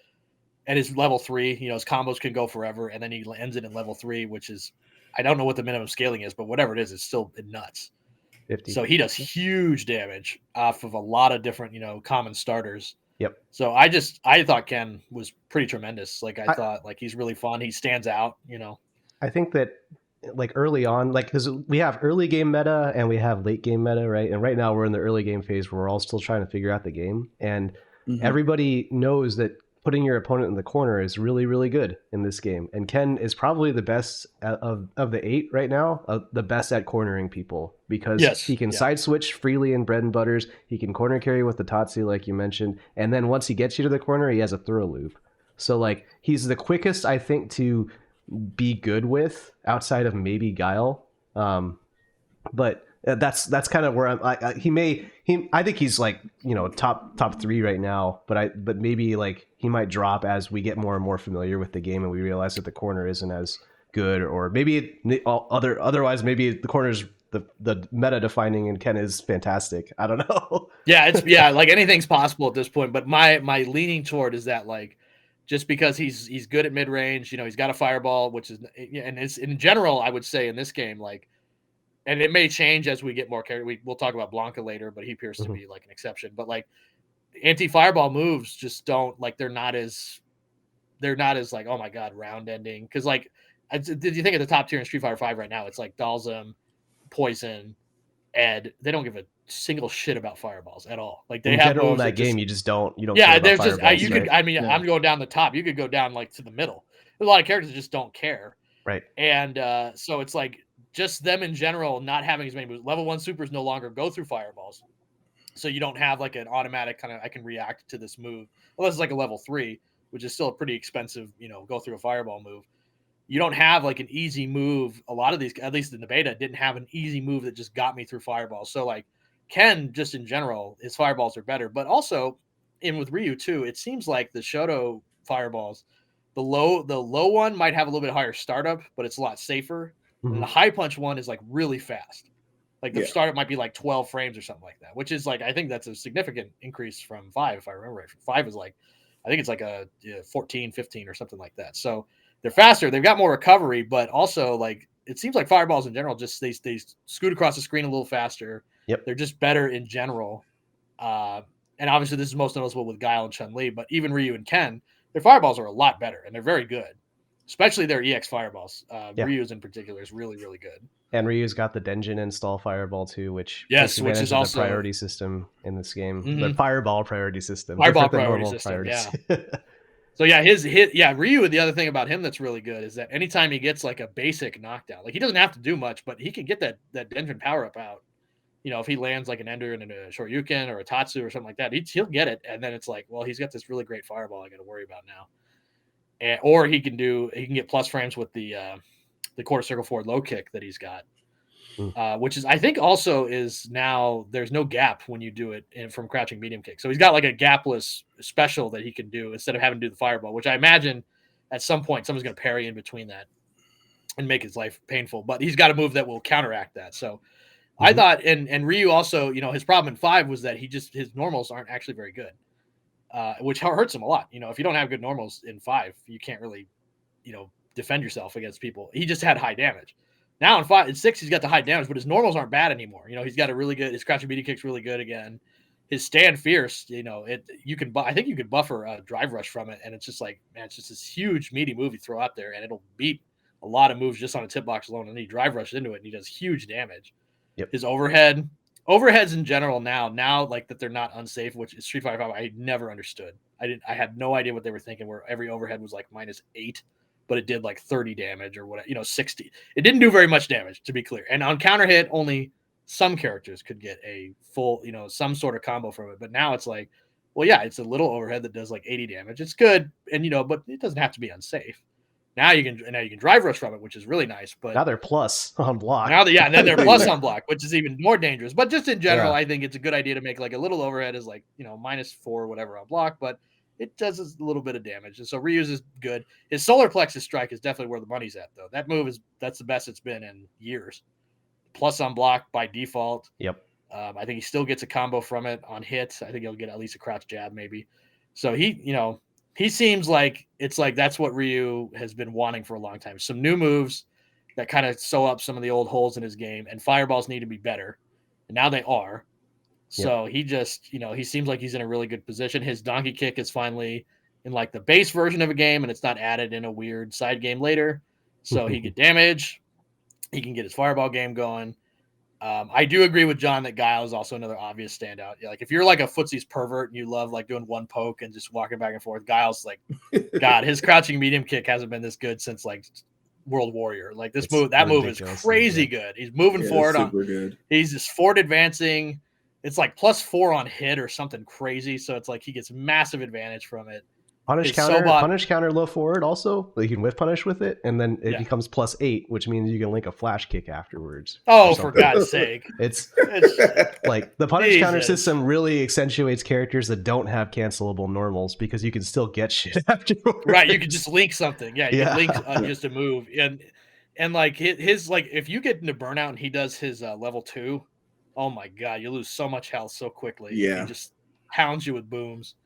at his level 3, you know, his combos can go forever, and then he ends it in level 3, which is, I don't know what the minimum scaling is, but whatever it is, it's still nuts. 50. So he does huge damage off of a lot of different, you know, common starters. Yep. So I thought Ken was pretty tremendous. Like I thought like he's really fun. He stands out, you know. I think that like early on, like because we have early game meta and we have late game meta, right? And right now we're in the early game phase where we're all still trying to figure out the game. And everybody knows that putting your opponent in the corner is really, really good in this game. And Ken is probably the best of the 8 right now, the best at cornering people because he can side switch freely in bread and butters. He can corner carry with the Tatsu, like you mentioned. And then once he gets you to the corner, he has a throw loop. So like he's the quickest, I think, to be good with outside of maybe Guile. But that's kind of where I'm like I think he's like, you know, top 3 right now, but maybe like he might drop as we get more and more familiar with the game and we realize that the corner isn't as good, or maybe otherwise maybe the corner's the meta defining and Ken is fantastic. I don't know. Yeah, like anything's possible at this point, but my leaning toward is that like just because he's good at mid range, you know, he's got a fireball, which is, and it's in general, I would say in this game, like, and it may change as we get more character. We'll talk about Blanka later, but he appears to be like an exception. But like anti-fireball moves just don't, like, they're not as like, oh my god, round ending. Because like, did you think of the top tier in Street Fighter 5 right now? It's like Dhalsim, Poison, Ed. They don't give a single shit about fireballs at all. Like they in have general moves in that game, you just don't. Yeah, care there's about just fireballs, you right? could. I mean, I'm going down the top. You could go down like to the middle. There's a lot of characters that just don't care. Right. And so it's like just them in general not having as many moves. Level 1 supers no longer go through fireballs. So you don't have like an automatic kind of, I can react to this move. Unless it's like a level 3, which is still a pretty expensive, you know, go through a fireball move. You don't have like an easy move. A lot of these, at least in the beta, didn't have an easy move that just got me through fireballs. So like Ken, just in general, his fireballs are better. But also, in with Ryu too, it seems like the Shoto fireballs, the low one might have a little bit higher startup, but it's a lot safer. And the high punch one is like really fast. Like the startup might be like 12 frames or something like that, which is like, I think that's a significant increase from 5, if I remember right. 5 is like, I think it's like a 14, 15 or something like that. So they're faster. They've got more recovery, but also like it seems like fireballs in general just they scoot across the screen a little faster. Yep. They're just better in general. And obviously this is most noticeable with Guile and Chun-Li, but even Ryu and Ken, their fireballs are a lot better and they're very good, especially their EX fireballs. Ryu's in particular is really, really good. And Ryu's got the Denjin install fireball too, which takes advantage is also the priority system in this game. The fireball priority system. Fireball priority system, yeah. So yeah, his Ryu, the other thing about him that's really good is that anytime he gets like a basic knockdown, like he doesn't have to do much, but he can get that Denjin power up out. You know, if he lands like an Ender and a Shoryuken or a Tatsu or something like that, he'll get it. And then it's like, well, he's got this really great fireball I got to worry about now. And, or he can get plus frames with the quarter circle forward low kick that he's got, which is, I think also is now there's no gap when you do it from crouching medium kick. So he's got like a gapless special that he can do instead of having to do the fireball, which I imagine at some point someone's going to parry in between that and make his life painful. But he's got a move that will counteract that. So I thought, and Ryu also, you know, his problem in 5 was that his normals aren't actually very good, which hurts him a lot. You know, if you don't have good normals in 5, you can't really, you know, defend yourself against people. He just had high damage. Now in 6, he's got the high damage, but his normals aren't bad anymore. You know, he's got a really good, his crouching media kick's really good again. His stand fierce, you know, I think you could buffer a drive rush from it, and it's just like, man, it's just this huge meaty move you throw out there, and it'll beat a lot of moves just on a tip box alone, and he drive rushes into it, and he does huge damage. Yep. His overheads in general now like that they're not unsafe, which is Street Fighter 5. I never understood. I had no idea what they were thinking. Where every overhead was like -8 but it did like 30 damage or whatever, 60. It didn't do very much damage, to be clear. And on counter hit, only some characters could get a full, some sort of combo from it. But now it's like, well, yeah, it's a little overhead that does like 80 damage. It's good, and but it doesn't have to be unsafe. Now you can drive rush from it, which is really nice. But now they're plus on block. And then they're plus on block, which is even more dangerous. But just in general, Yeah. I think it's a good idea to make like a little overhead is like -4 or whatever on block, but it does a little bit of damage. And so reuse is good. His solar plexus strike is definitely where the money's at, though. That move that's the best it's been in years. Plus on block by default. Yep. I think he still gets a combo from it on hit. I think he'll get at least a crouch jab, maybe. So he seems like it's like that's what Ryu has been wanting for a long time. Some new moves that kind of sew up some of the old holes in his game, and fireballs need to be better. And now they are. So he just, he seems like he's in a really good position. His donkey kick is finally in like the base version of a game, and it's not added in a weird side game later. So he get damage. He can get his fireball game going. I do agree with John that Guile is also another obvious standout. Yeah, like if you're like a footsies pervert and you love like doing one poke and just walking back and forth, Guile's like, God, his crouching medium kick hasn't been this good since like World Warrior. Like that move is crazy good. He's moving forward good. He's just forward advancing. It's like +4 on hit or something crazy. So it's like he gets massive advantage from it. Punish counter low forward also. You can whiff punish with it, and then it becomes +8, which means you can link a flash kick afterwards. Oh, for God's sake. It's like the punish counter system really accentuates characters that don't have cancelable normals because you can still get shit afterwards. Right, you can just link something. Yeah, you can link just a move. And like his like if you get into burnout and he does his level 2, oh my God, you lose so much health so quickly. Yeah. He just pounds you with booms.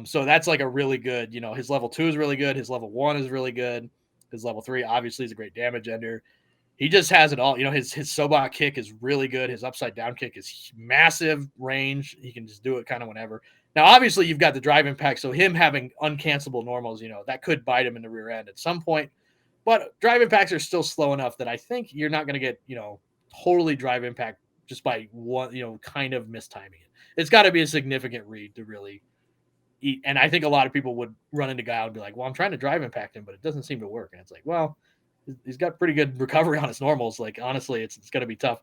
So that's like a really good, his level 2 is really good. His level 1 is really good. His level 3 obviously is a great damage ender. He just has it all. His Sobot kick is really good. His upside down kick is massive range. He can just do it kind of whenever. Now, obviously, you've got the drive impact. So him having uncancelable normals, that could bite him in the rear end at some point. But drive impacts are still slow enough that I think you're not going to get, totally drive impact just by one, kind of mistiming it. It's got to be a significant read to really eat. And I think a lot of people would run into Guile and be like, well, I'm trying to drive impact him, but it doesn't seem to work. And it's like, well, he's got pretty good recovery on his normals. Like, honestly, it's going to be tough.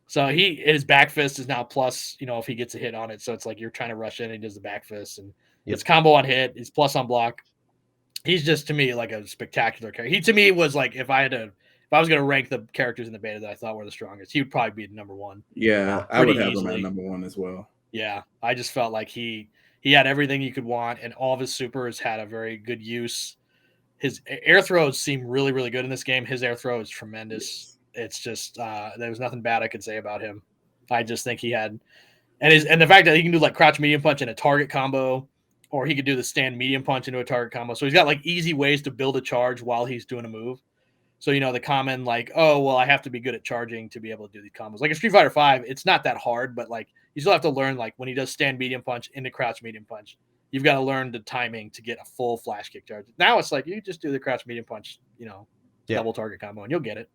So his back fist is now plus, if he gets a hit on it. So it's like you're trying to rush in and he does the back fist and it's combo on hit. He's plus on block. He's just, to me, like a spectacular character. He, to me, was like, if I was going to rank the characters in the beta that I thought were the strongest, he would probably be number 1. Yeah, I would have him at number 1 as well. Yeah, I just felt like he had everything you could want, and all of his supers had a very good use. His air throws seem really, really good in this game. His air throw is tremendous. It's just there was nothing bad I could say about him. I just think he had, and the fact that he can do like crouch medium punch in a target combo, or he could do the stand medium punch into a target combo. So he's got like easy ways to build a charge while he's doing a move. So, the common like, oh, well, I have to be good at charging to be able to do these combos. Like in Street Fighter 5, it's not that hard, but like you still have to learn like when he does stand medium punch into crouch medium punch, you've got to learn the timing to get a full flash kick charge. Now it's like you just do the crouch medium punch, double target combo, and you'll get it.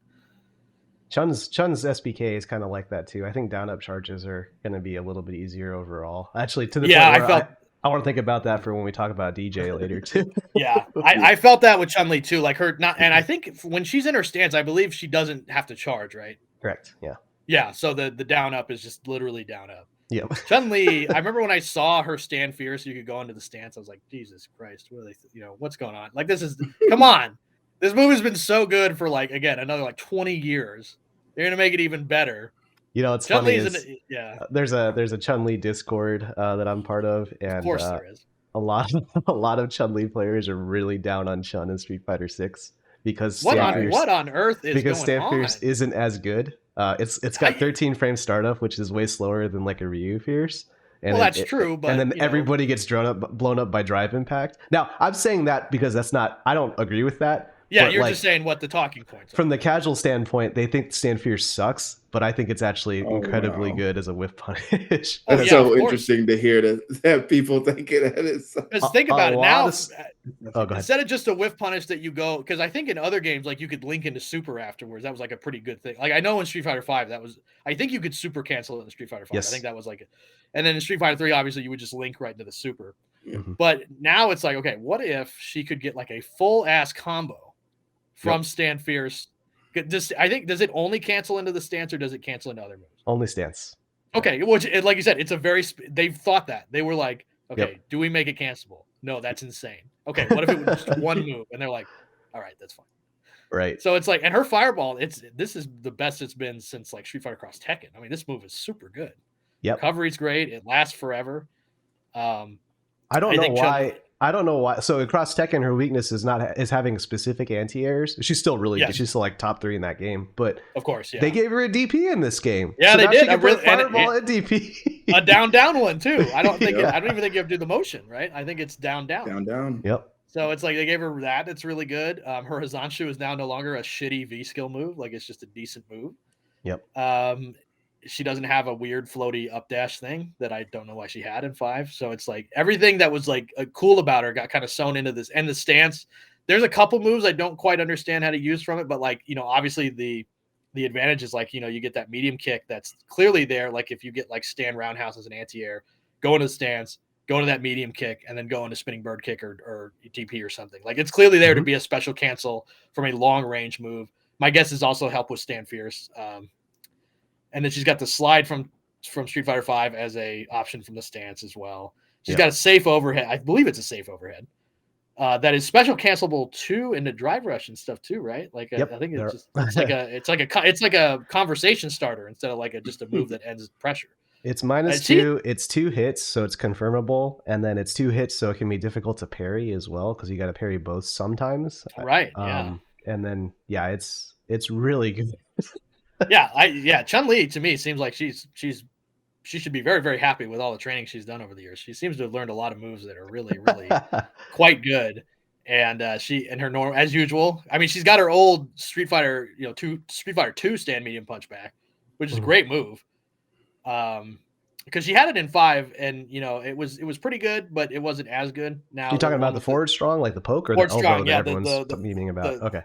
Chun's SBK is kind of like that too. I think down up charges are going to be a little bit easier overall. Actually, to the point where I want to think about that for when we talk about Dee Jay later too. Yeah, I felt that with Chun-Li too. Like and I think when she's in her stance, I believe she doesn't have to charge, right? Correct. Yeah. Yeah. So the down up is just literally down up. Yeah. Chun-Li, I remember when I saw her stand fierce, you could go into the stance. I was like, Jesus Christ, what are they? What's going on? Like come on. This movie's been so good for like again another like 20 years. They're gonna make it even better. It's funny is there's a Chun-Li Discord that I'm part of, and of course there is. A lot of Chun-Li players are really down on Chun in Street Fighter 6 because what on earth is because going Stand on? Fierce isn't as good. It's got 13 frame startup, which is way slower than like a Ryu Fierce. And well, that's true, but and then everybody gets blown up by drive impact. Now, I'm saying that because I don't agree with that. Yeah, you're just saying what the talking points are. From the casual standpoint, they think Stand Fierce sucks, but I think it's actually incredibly good as a whiff punish. It's so interesting to hear that people think it is. Because think about it now. Go ahead. Instead of just a whiff punish that you go, because I think in other games, like you could link into super afterwards. That was like a pretty good thing. Like I know in Street Fighter 5, I think you could super cancel it in Street Fighter 5. Yes. I think that was like, and then in Street Fighter 3, obviously you would just link right into the super. Mhm. But now it's like, okay, what if she could get like a full ass combo from Stand Fierce? Does it only cancel into the stance or does it cancel into other moves? Only stance. Okay, which like you said, it's a very they've thought that. They were like, okay, Yep. do we make it cancelable? No, that's insane. Okay, what if it was just one move? And they're like, all right, that's fine. Right. So it's like, and her fireball, this is the best it's been since like Street Fighter Cross Tekken. I mean, this move is super good. Yep. Recovery's great. It lasts forever. I don't know why. So across Tekken, her weakness is having specific anti-airs. She's still really good. She's still like top 3 in that game. But of course, yeah, they gave her a DP in this game. Yeah, so they now did. She can put fireball and DP. A down one too. I don't even think you have to do the motion, right? I think it's down. Yep. So it's like they gave her that. It's really good. Her Hazanshu is now no longer a shitty V skill move. Like it's just a decent move. Yep. She doesn't have a weird floaty up dash thing that I don't know why she had in 5. So it's like everything that was like cool about her got kind of sewn into this. And the stance, there's a couple moves I don't quite understand how to use from it, but like, obviously the advantage is like, you get that medium kick that's clearly there. Like if you get like stand roundhouse as an anti-air, go into the stance, go into that medium kick, and then go into spinning bird kick or TP or something. Like it's clearly there to be a special cancel from a long range move. My guess is also help with Stand Fierce. And then she's got the slide from Street Fighter V as a option from the stance as well. She's got a safe overhead. I believe it's a safe overhead. That is special cancelable too in the drive rush and stuff too, right? Like I think it's like a conversation starter instead of like just a move that ends pressure. It's -2. It's 2 hits, so it's confirmable, and then it's 2 hits, so it can be difficult to parry as well because you got to parry both sometimes. Right. And then it's really good. Chun-Li to me seems like she should be very, very happy with all the training she's done over the years. She seems to have learned a lot of moves that are really, really quite good. And she and her normal as usual. I mean, she's got her old Street Fighter, Street Fighter 2 stand medium punch back, which is a great move. Because she had it in 5, and it was pretty good, but it wasn't as good. Now you're talking about the forward strong, like the poke, or the elbow strong, that everyone's memeing about. Okay.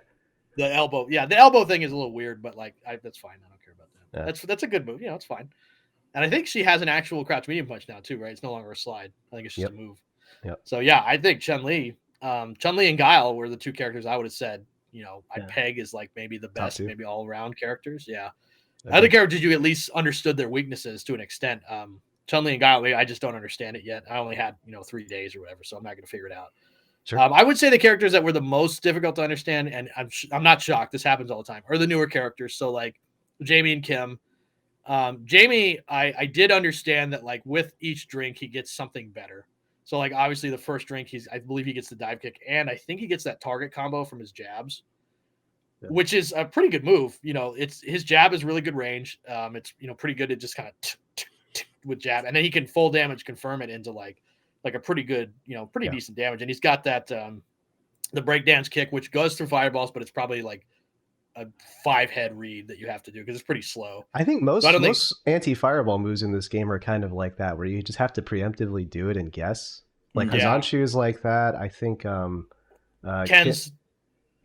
The elbow, the elbow thing is a little weird, but like that's fine. I don't care about that. Yeah. That's a good move. It's fine. And I think she has an actual crouch medium punch now too, right? It's no longer a slide. I think it's just a move. Yep. So I think Chun-Li and Guile were the 2 characters I would have said, I'd peg as like maybe the best, maybe all around characters. Yeah. Okay. Other characters you at least understood their weaknesses to an extent. Chun-Li and Guile, I just don't understand it yet. I only had 3 days or whatever, so I'm not going to figure it out. Sure. I would say the characters that were the most difficult to understand, and I'm not shocked, this happens all the time, are the newer characters. So like Jamie and Kim. Jamie, I did understand that like with each drink he gets something better. So like obviously the first drink I believe he gets the dive kick, and I think he gets that target combo from his jabs, which is a pretty good move. It's his jab is really good range. It's pretty good at just kind of with jab, and then he can full damage confirm it into like a pretty good, pretty decent damage. And he's got that the breakdance kick, which goes through fireballs, but it's probably like a 5-head read that you have to do because it's pretty slow. I think most anti-fireball moves in this game are kind of like that, where you just have to preemptively do it and guess. Like Hazanshu is like that. I think Ken's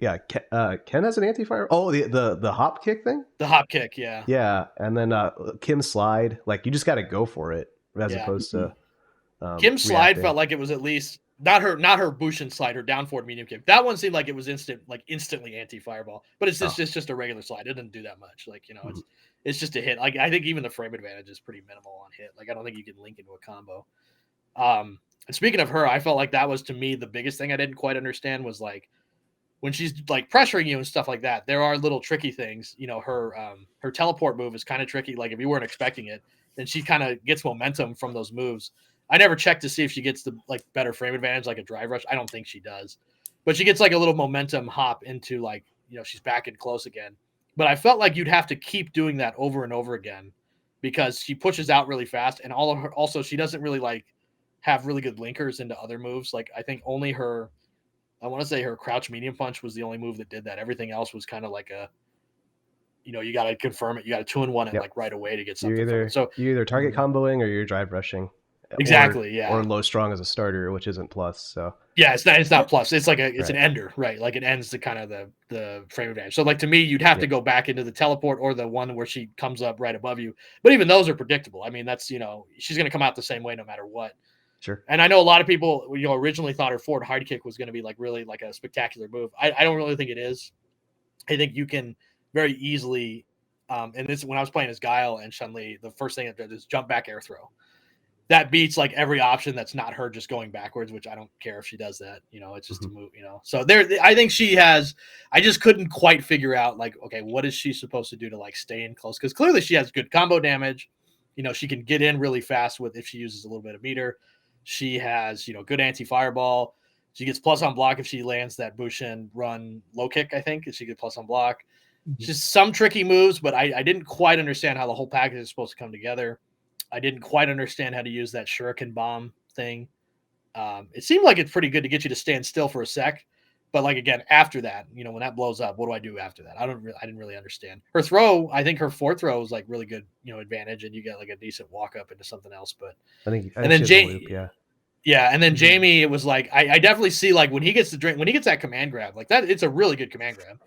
Ken has an anti-fire. Oh, the hop kick thing? The hop kick, yeah. Yeah, and then Kim's slide, like you just got to go for it as opposed to Kim's slide felt like it was at least not her Bushin slide, her down forward medium kick. That one seemed like it was instantly anti-fireball, but it's just a regular slide. It didn't do that much. Like, it's just a hit. Like I think even the frame advantage is pretty minimal on hit. Like I don't think you can link into a combo. And speaking of her, I felt like that was to me the biggest thing I didn't quite understand was like when she's like pressuring you and stuff like that, there are little tricky things. Her teleport move is kind of tricky. Like if you weren't expecting it, then she kind of gets momentum from those moves. I never checked to see if she gets the like better frame advantage, like a drive rush. I don't think she does, but she gets like a little momentum hop into like, she's back in close again. But I felt like you'd have to keep doing that over and over again because she pushes out really fast. And also she doesn't really like have really good linkers into other moves. Like I think only her, I want to say her crouch medium punch was the only move that did that. Everything else was kind of like a, you got to confirm it. You got to 2-in-1 it like right away to get something. You're either target comboing or you're drive rushing. Exactly. Or low strong as a starter, which isn't plus. So it's not plus. It's like it's an ender, right? Like it ends the kind of the frame advantage. So like to me, you'd have to go back into the teleport or the one where she comes up right above you. But even those are predictable. I mean, that's she's going to come out the same way no matter what. Sure. And I know a lot of people, originally thought her forward hard kick was going to be like really like a spectacular move. I don't really think it is. I think you can very easily, and this when I was playing as Guile and Chun-Li, the first thing I did is jump back air throw. That beats like every option that's not her just going backwards, which I don't care if she does that. It's just a move. So I think she has. I just couldn't quite figure out like, okay, what is she supposed to do to like stay in close? Because clearly she has good combo damage. She can get in really fast with if she uses a little bit of meter. She has good anti fireball. She gets plus on block if she lands that Bushin run low kick. I think she gets plus on block. Just some tricky moves, but I didn't quite understand how the whole package is supposed to come together. I didn't quite understand how to use that shuriken bomb thing. It seemed like it's pretty good to get you to stand still for a sec, but like again, after that, when that blows up, what do I do after that? I didn't really understand. Her throw, I think her fourth throw was like really good, advantage, and you get like a decent walk up into something else. But I think and then she has a loop, yeah, and then Jamie, it was like I definitely see like when he gets that command grab like that, it's a really good command grab.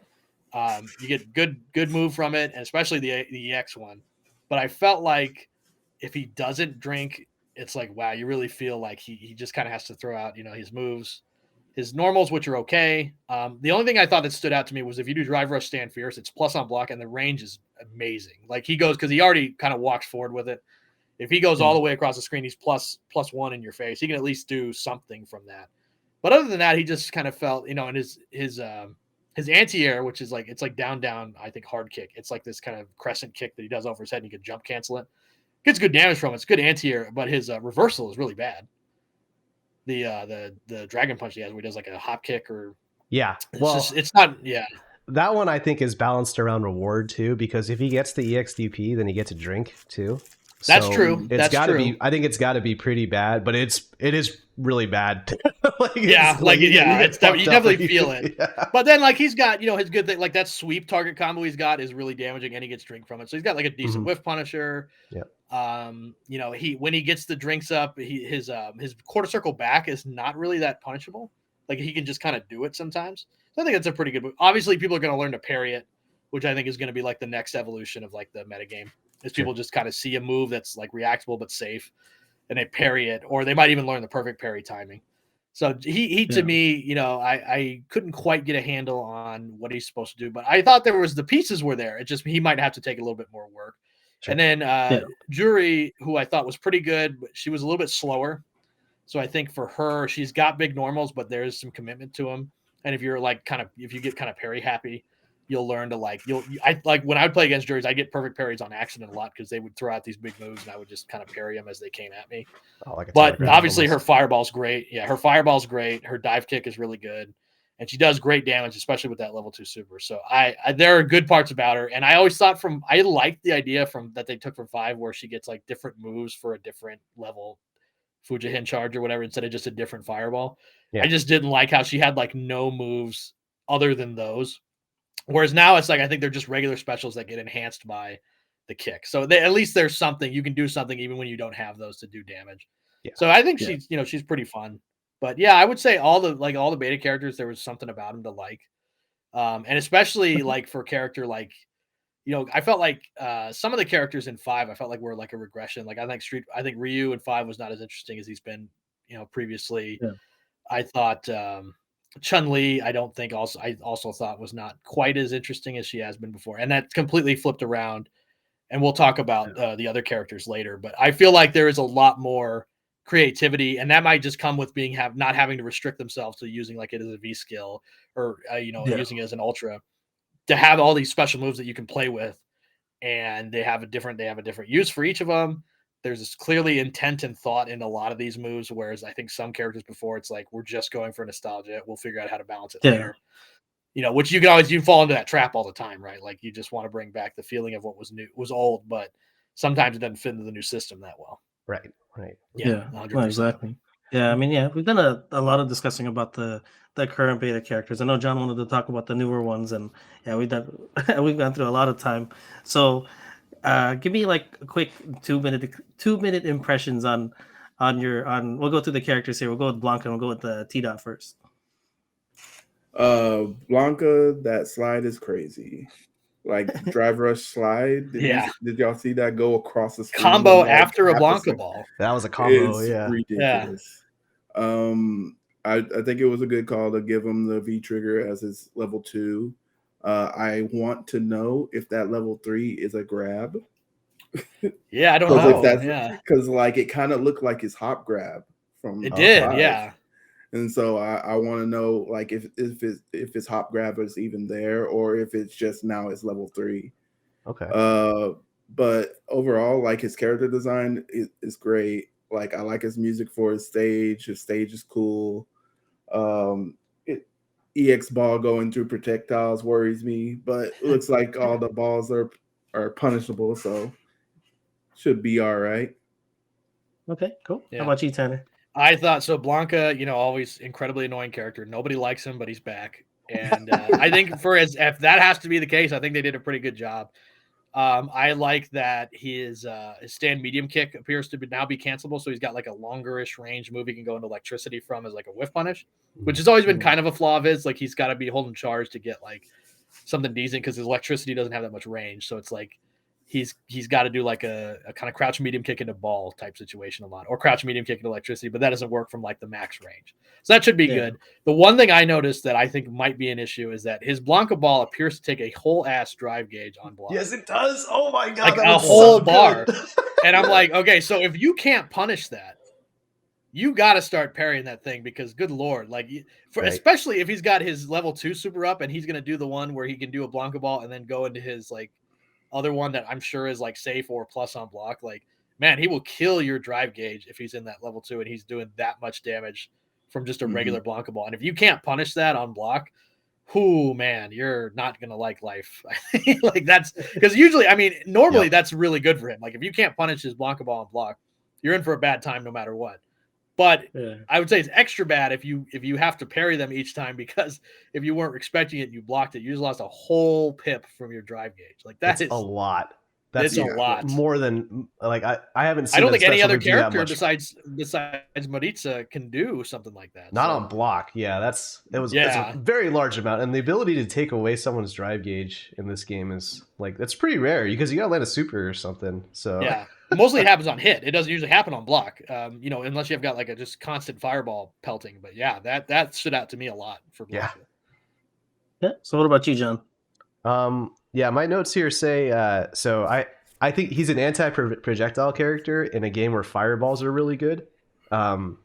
You get good move from it, and especially the EX one. But I felt like if he doesn't drink, it's like, wow, you really feel like he just kind of has to throw out, his moves, his normals, which are okay. The only thing I thought that stood out to me was if you do drive rush stand fierce, it's plus on block, and the range is amazing. Like he goes, because he already kind of walks forward with it. If he goes all the way across the screen, he's plus one in your face. He can at least do something from that. But other than that, he just kind of felt, and his anti-air, which is like, it's like down, I think hard kick. It's like this kind of crescent kick that he does over his head and you can jump cancel it. Gets good damage from it. It's good anti-air, but his reversal is really bad. The dragon punch he has where he does like a hop kick or it's not that one I think is balanced around reward too, because if he gets the EXDP, then he gets a drink too. That's true. It's got to be. I think it's got to be pretty bad, but it is really bad. You definitely feel it. Yeah. But then like he's got his good thing, like that sweep target combo he's got is really damaging, and he gets drink from it. So he's got like a decent whiff punisher. Yeah. When he gets the drinks up, his quarter circle back is not really that punishable. Like he can just kind of do it sometimes. So I think that's a pretty good move. Obviously, people are going to learn to parry it, which I think is going to be like the next evolution of like the metagame. Is people just kind of see a move that's like reactable but safe, and they parry it, or they might even learn the perfect parry timing. So he to me, I couldn't quite get a handle on what he's supposed to do, but I thought the pieces were there. It just he might have to take a little bit more work. Sure. And then Jury, who I thought was pretty good, but she was a little bit slower. So I think for her, she's got big normals, but there is some commitment to them. And if you're like if you get kind of parry happy, you'll learn to like when I would play against Juries, I get perfect parries on accident a lot because they would throw out these big moves and I would just kind of parry them as they came at me. But obviously her fireball's great. Yeah, her fireball's great. Her dive kick is really good, and she does great damage, especially with that level 2 super. So I there are good parts about her, and I always thought I liked the idea that they took from 5 where she gets like different moves for a different level Fujihin charge or whatever instead of just a different fireball. Yeah. I just didn't like how she had like no moves other than those. Whereas now it's like I think they're just regular specials that get enhanced by the kick. So at least there's something you can do something even when you don't have those to do damage. Yeah. So I think she's pretty fun. But yeah, I would say all the beta characters there was something about them to like, and especially like for a character like I felt like some of the characters in 5 I felt like were like a regression. Like I think Ryu in 5 was not as interesting as he's been previously. Yeah. I thought. Chun-Li, I also thought was not quite as interesting as she has been before. And that completely flipped around. And we'll talk about the other characters later. But I feel like there is a lot more creativity. And that might just come with not having to restrict themselves to using like it as a V skill or, using it as an ultra. To have all these special moves that you can play with. And they have a different use for each of them. There's this clearly intent and thought in a lot of these moves, whereas I think some characters before it's like we're just going for nostalgia. We'll figure out how to balance it later. Which you fall into that trap all the time, right? Like you just want to bring back the feeling of what was new, was old, but sometimes it doesn't fit into the new system that well. Right. Yeah, well, exactly. Yeah, I mean, we've done a lot of discussing about the current beta characters. I know John wanted to talk about the newer ones, and we've gone through a lot of time. So. Give me like a quick 2-minute impressions on we'll go through the characters here. We'll go with Blanka and we'll go with the T-Dot first. Blanka, that slide is crazy. like drive rush slide. Did y'all see that go across the screen Combo in, like, after a half Blanka second? ball. That was a combo, It's yeah. ridiculous. I think it was a good call to give him the V trigger as his level 2. I want to know if that level 3 is a grab. Yeah, I don't Because know. if that's Yeah, because like it kind of looked like his hop grab from it did. 5. Yeah, And so I want to know like if his hop grab is even there or if it's just now it's level 3. Okay. But overall, like his character design is great. Like I like his music for his stage. His stage is cool. EX ball going through projectiles worries me, but it looks like all the balls are punishable, so should be all right. Okay, cool. Yeah. How about you, Tanner? I thought so. Blanka, always incredibly annoying character. Nobody likes him, but he's back. And I think if that has to be the case, I think they did a pretty good job. I like that his stand medium kick appears to now be cancelable, so he's got like a longerish range move he can go into electricity from as like a whiff punish, which has always been kind of a flaw of his. Like he's got to be holding charge to get like something decent because his electricity doesn't have that much range. So it's like he's got to do like a kind of crouch medium kick into ball type situation a lot, or crouch medium kick into electricity, but that doesn't work from like the max range. So that should be good. The one thing I noticed that I think might be an issue is that his Blanka ball appears to take a whole ass drive gauge on block. Yes, it does. Oh my god, like that a was whole so bar. good. And I'm like, okay, so if you can't punish that, you got to start parrying that thing because good Lord, like especially if he's got his level 2 super up and he's going to do the one where he can do a Blanka ball and then go into his like other one that I'm sure is like safe or plus on block. Like, man, he will kill your drive gauge if he's in that level 2 and he's doing that much damage from just a regular Blanka ball. And if you can't punish that on block, man, you're not going to like life. Like that's because usually, I mean, normally that's really good for him. Like if you can't punish his Blanka ball on block, you're in for a bad time no matter what. But I would say it's extra bad if you have to parry them each time, because if you weren't expecting it and you blocked it, you just lost a whole pip from your drive gauge. Like that's a lot. That's a lot more than like I haven't seen. I don't think any other character besides Marissa can do something like that. Not on block. Yeah, it's a very large amount, and the ability to take away someone's drive gauge in this game is like that's pretty rare because you gotta land a super or something. So yeah, mostly it happens on hit. It doesn't usually happen on block. Unless you've got like a just constant fireball pelting. But yeah, that stood out to me a lot for Blanka. Yeah. So what about you, John? Yeah, my notes here say so I think he's an anti-projectile character in a game where fireballs are really good. And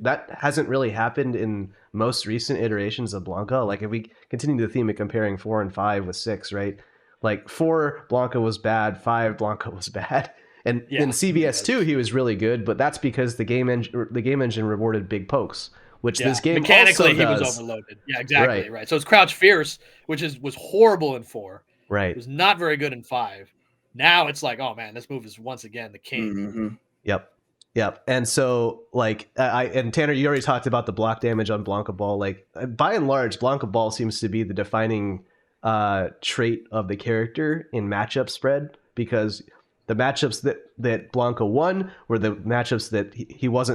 that hasn't really happened in most recent iterations of Blanka. Like if we continue the theme of comparing 4 and 5 with 6, right? Like 4 Blanka was bad, 5 Blanka was bad. And in CBS2 he was really good, but that's because the game engine rewarded big pokes. Which this game mechanically also does. He was overloaded. Yeah, exactly. Right. So it's Crouch Fierce, which was horrible in 4. Right. It was not very good in 5. Now it's like, oh man, this move is once again the king. Yep. And so like and Tanner, you already talked about the block damage on Blanka Ball. Like by and large, Blanka Ball seems to be the defining trait of the character in matchup spread, because the matchups that Blanka won were the matchups that he was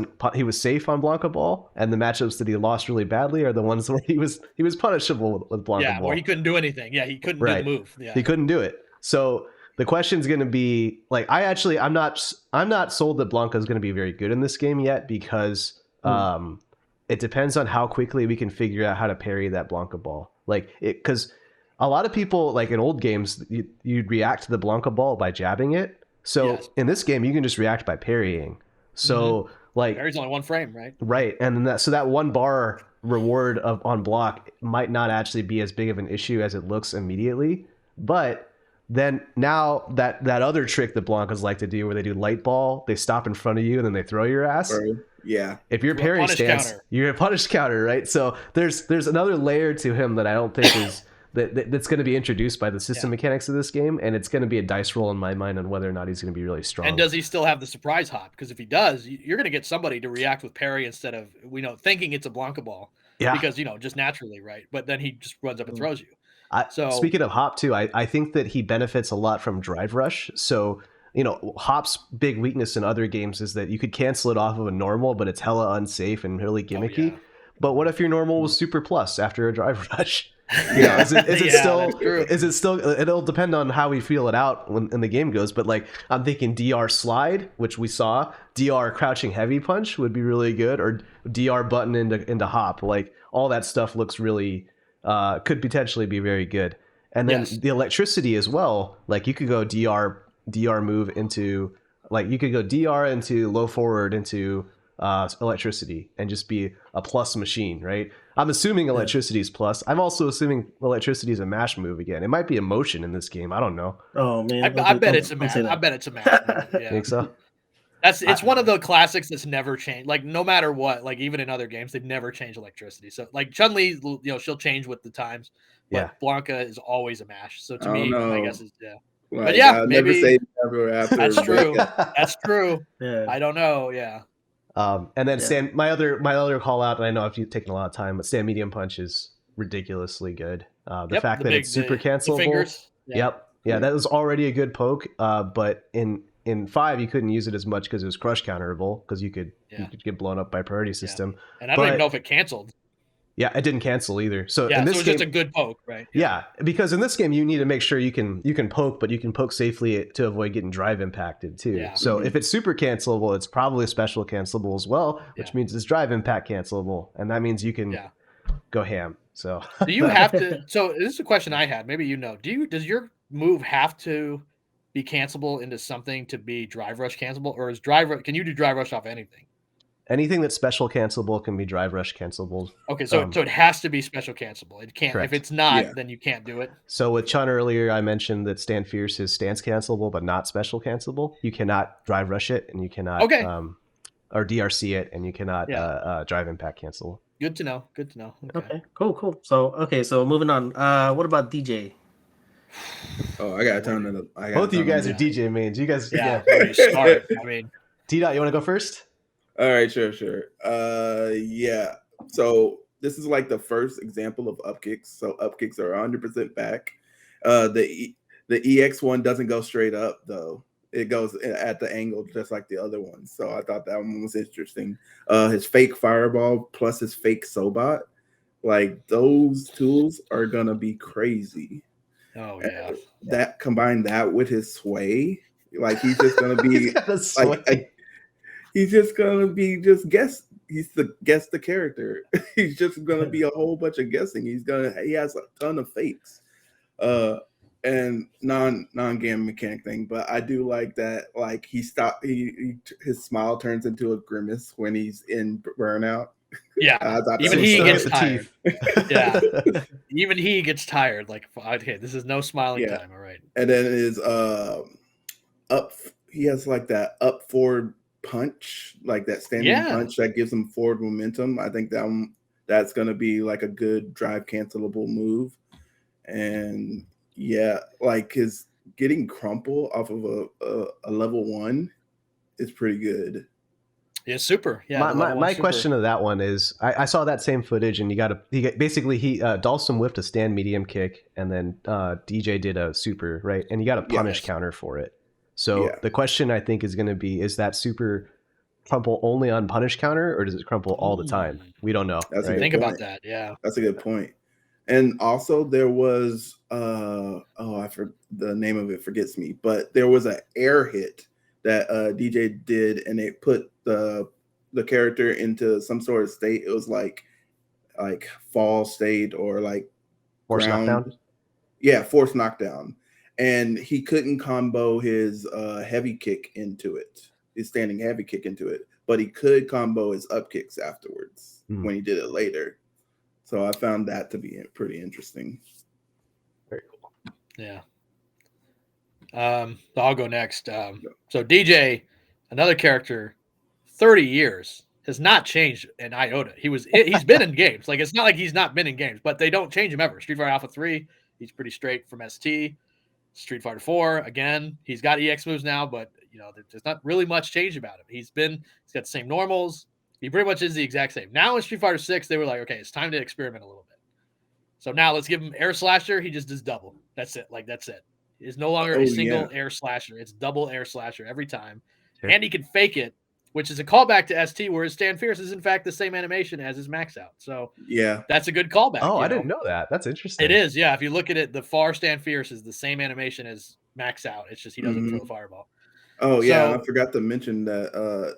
safe on Blanka Ball, and the matchups that he lost really badly are the ones where he was punishable with Blanka Ball. Yeah, where he couldn't do anything. Yeah, he couldn't do the move. Yeah, he couldn't do it. So the question's going to be like, I'm not sold that Blanka is going to be very good in this game yet, because it depends on how quickly we can figure out how to parry that Blanka Ball. Like because a lot of people, like in old games, you'd react to the Blanka Ball by jabbing it. So in this game, you can just react by parrying. So like parry's only 1 frame, right? Right, and then that 1 bar reward on block might not actually be as big of an issue as it looks immediately. But then now that other trick that Blankas like to do, where they do light ball, they stop in front of you and then they throw your ass. Yeah. If your parry stance, you're a punish counter, right? So there's another layer to him that I don't think is. That's going to be introduced by the system mechanics of this game, and it's going to be a dice roll in my mind on whether or not he's going to be really strong. And does he still have the surprise hop? Because if he does, you're going to get somebody to react with parry instead of thinking it's a Blanka Ball. Yeah. Because just naturally, right? But then he just runs up and throws you. So speaking of hop too, I think that he benefits a lot from drive rush. So hop's big weakness in other games is that you could cancel it off of a normal, but it's hella unsafe and really gimmicky. But what if your normal was super plus after a drive rush? Is it Yeah, still? that's true. Is it still? It'll depend on how we feel it out when the game goes. But like, I'm thinking DR slide, which we saw. DR crouching heavy punch would be really good, or DR button into hop. Like all that stuff looks really could potentially be very good. And then Yes. the electricity as well. Like you could go DR move into like you could go DR into low forward into electricity and just be a plus machine, right? I'm assuming electricity is plus. I'm also assuming electricity is a mash move again. It might be a motion in this game. I don't know. Oh man, I bet it's a don't match. say that. I bet it's a match move. Yeah. Think so? It's one of the classics that's never changed. Like no matter what, like even in other games, they've never changed electricity. So like Chun-Li, she'll change with the times, but Yeah. Blanka is always a mash. So to I don't me, my know. guess is yeah. Like, But yeah, I'll maybe never say never after. that's true. Blanka. That's true. Yeah. I don't know. Yeah. And then Yeah. Stan, my other call out, and I know I've taken a lot of time, but Stan medium punch is ridiculously good. The fact that it's super cancelable. Fingers. Yeah. Yep. Yeah, that was already a good poke. But in 5 you couldn't use it as much because it was crush counterable because you could get blown up by priority system. And I don't even know if it canceled. Yeah, it didn't cancel either. So yeah, in this so it's game, just a good poke, right? Yeah, because in this game you need to make sure you can poke, but you can poke safely to avoid getting drive impacted too. Yeah. So if it's super cancelable, it's probably special cancelable as well, which means it's drive impact cancelable, and that means you can go ham. So do you have to? So this is a question I had. Maybe you know. Does your move have to be cancelable into something to be drive rush cancelable, or can you do drive rush off anything? Anything that's special cancelable can be drive rush cancelable. Okay, so it has to be special cancelable. It can't. Correct. If it's not, then you can't do it. So with Chun earlier, I mentioned that Stand Fierce is stance cancelable, but not special cancelable. You cannot drive rush it, and you cannot or DRC it, and you cannot drive impact cancel. Good to know. Good to know. Okay, cool. So moving on. What about DJ? Oh, I got a ton of. Both of you guys are DJ mains. You guys, start. I mean, T-Dot, you want to go first? All right, sure. Yeah. So this is like the first example of up kicks. So up kicks are 100% back. The EX one doesn't go straight up though. It goes at the angle just like the other one. So I thought that one was interesting. His fake fireball plus his fake Sobot, like those tools are gonna be crazy. Oh yeah. That combine that with his sway, like he's just gonna be he's just gonna be guess. He's guess the character. He's just gonna be a whole bunch of guessing. He has a ton of fakes, and non-game mechanic thing. But I do like that. Like his smile turns into a grimace when he's in burnout. Yeah, even he gets tired. Yeah, even he gets tired. Like, okay, this is no smiling time. All right. And then his up. He has like that up forward punch, like that standing punch that gives him forward momentum. I think that's going to be like a good drive cancelable move. And like his getting crumple off of a level 1 is pretty good. Yeah, super. Yeah. My question of that one is, I saw that same footage, and Dhalsim whiffed a stand medium kick, and then DJ did a super, right? And you got a punish counter for it. So the question I think is going to be, is that super crumple only on punish counter, or does it crumple all the time? We don't know. Right? Think about that. Yeah, that's a good point. And also there was I forget the name of it, forgets me, but there was an air hit that DJ did, and it put the character into some sort of state. It was like fall state or like force knockdown. Yeah, force knockdown. And he couldn't combo his heavy kick into it, his standing heavy kick into it, but he could combo his up kicks afterwards when he did it later. So I found that to be pretty interesting. Very cool. Yeah. I'll go next. So DJ, another character, 30 years, has not changed an iota. He's been in games. Like, it's not like he's not been in games, but they don't change him ever. Street Fighter Alpha 3, he's pretty straight from ST. Street Fighter 4, again, he's got EX moves now, but there's not really much change about him. He's got the same normals. He pretty much is the exact same. Now in Street Fighter 6, they were like, okay, it's time to experiment a little bit. So now let's give him air slasher. He just does double. That's it. That's it. It's no longer a single air slasher. It's double air slasher every time. Sure. And he can fake it which is a callback to ST, whereas Stan Fierce is in fact the same animation as his max out. So Yeah. that's a good callback. Oh, I didn't know that. That's interesting. It is, yeah. If you look at it, the far Stan Fierce is the same animation as max out. It's just he doesn't throw the fireball. Oh, yeah. I forgot to mention that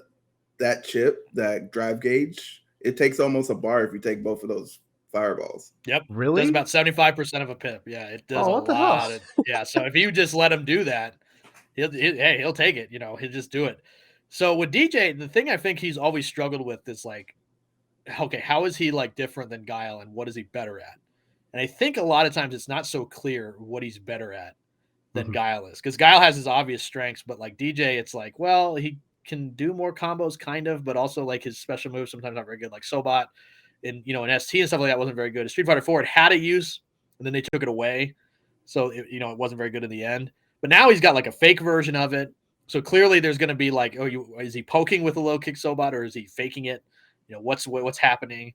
that chip, that drive gauge, it takes almost a bar if you take both of those fireballs. Yep. Really? It does about 75% of a pip. Yeah, it does Oh, a what the lot. hell? Yeah, so if you just let him do that, he'll take it. You know, he'll just do it. So with DJ, the thing I think he's always struggled with is like, okay, how is he like different than Guile, and what is he better at? And I think a lot of times it's not so clear what he's better at than Guile is, because Guile has his obvious strengths, but like DJ, it's like, well, he can do more combos kind of, but also like his special moves sometimes not very good, like Sobot in in ST and stuff like that wasn't very good. Street Fighter 4 it had a use, and then they took it away, so it wasn't very good in the end. But now he's got like a fake version of it, so clearly there's going to be like, is he poking with a low kick Sobot, or is he faking it? What's happening?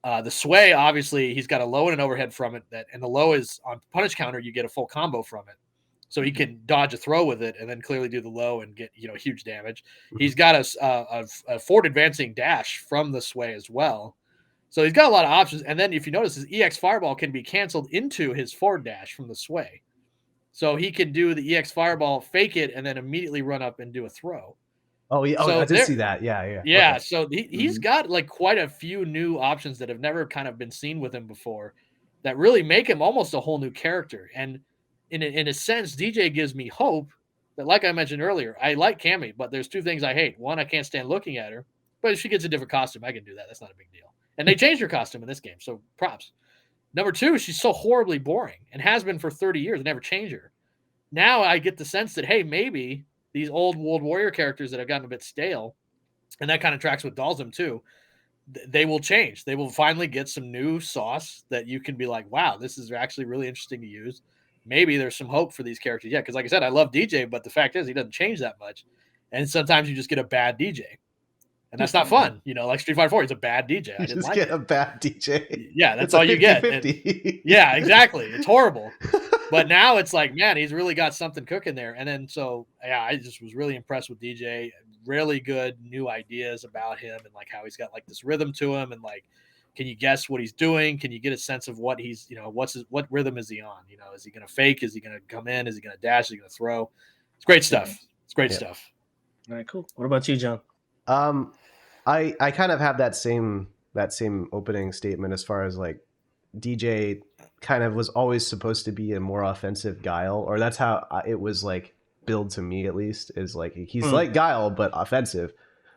The sway, obviously, he's got a low and an overhead from it, and the low is on punish counter. You get a full combo from it, so he can dodge a throw with it, and then clearly do the low and get huge damage. He's got a forward advancing dash from the sway as well, so he's got a lot of options. And then if you notice, his EX Fireball can be canceled into his forward dash from the sway, so he can do the EX Fireball, fake it, and then immediately run up and do a throw. Oh, yeah. So I did see that. Yeah. Yeah. Okay. So he's got like quite a few new options that have never kind of been seen with him before that really make him almost a whole new character. And in a sense, DJ gives me hope that, like I mentioned earlier, I like Cammy, but there's two things I hate. One, I can't stand looking at her, but if she gets a different costume, I can do that. That's not a big deal. And they changed her costume in this game, so props. Number two, she's so horribly boring and has been for 30 years. They never change her. Now I get the sense that, hey, maybe these old World Warrior characters that have gotten a bit stale, and that kind of tracks with Dhalsim too, they will change. They will finally get some new sauce that you can be like, wow, this is actually really interesting to use. Maybe there's some hope for these characters. Yeah, because like I said, I love DJ, but the fact is he doesn't change that much. And sometimes you just get a bad DJ. And that's not fun. Like Street Fighter 4, he's a bad DJ. I didn't like it. A bad DJ. Yeah, that's all you get. Yeah, exactly. It's horrible. But now it's like, man, he's really got something cooking there. And then I just was really impressed with DJ. Really good new ideas about him, and like how he's got like this rhythm to him, and like, can you guess what he's doing? Can you get a sense of what he's, what rhythm is he on? Is he going to fake? Is he going to come in? Is he going to dash? Is he going to throw? It's great stuff. It's great stuff. All right, cool. What about you, John? I kind of have that same opening statement as far as like DJ kind of was always supposed to be a more offensive Guile, or that's how it was like billed to me, at least, is like he's like Guile but offensive.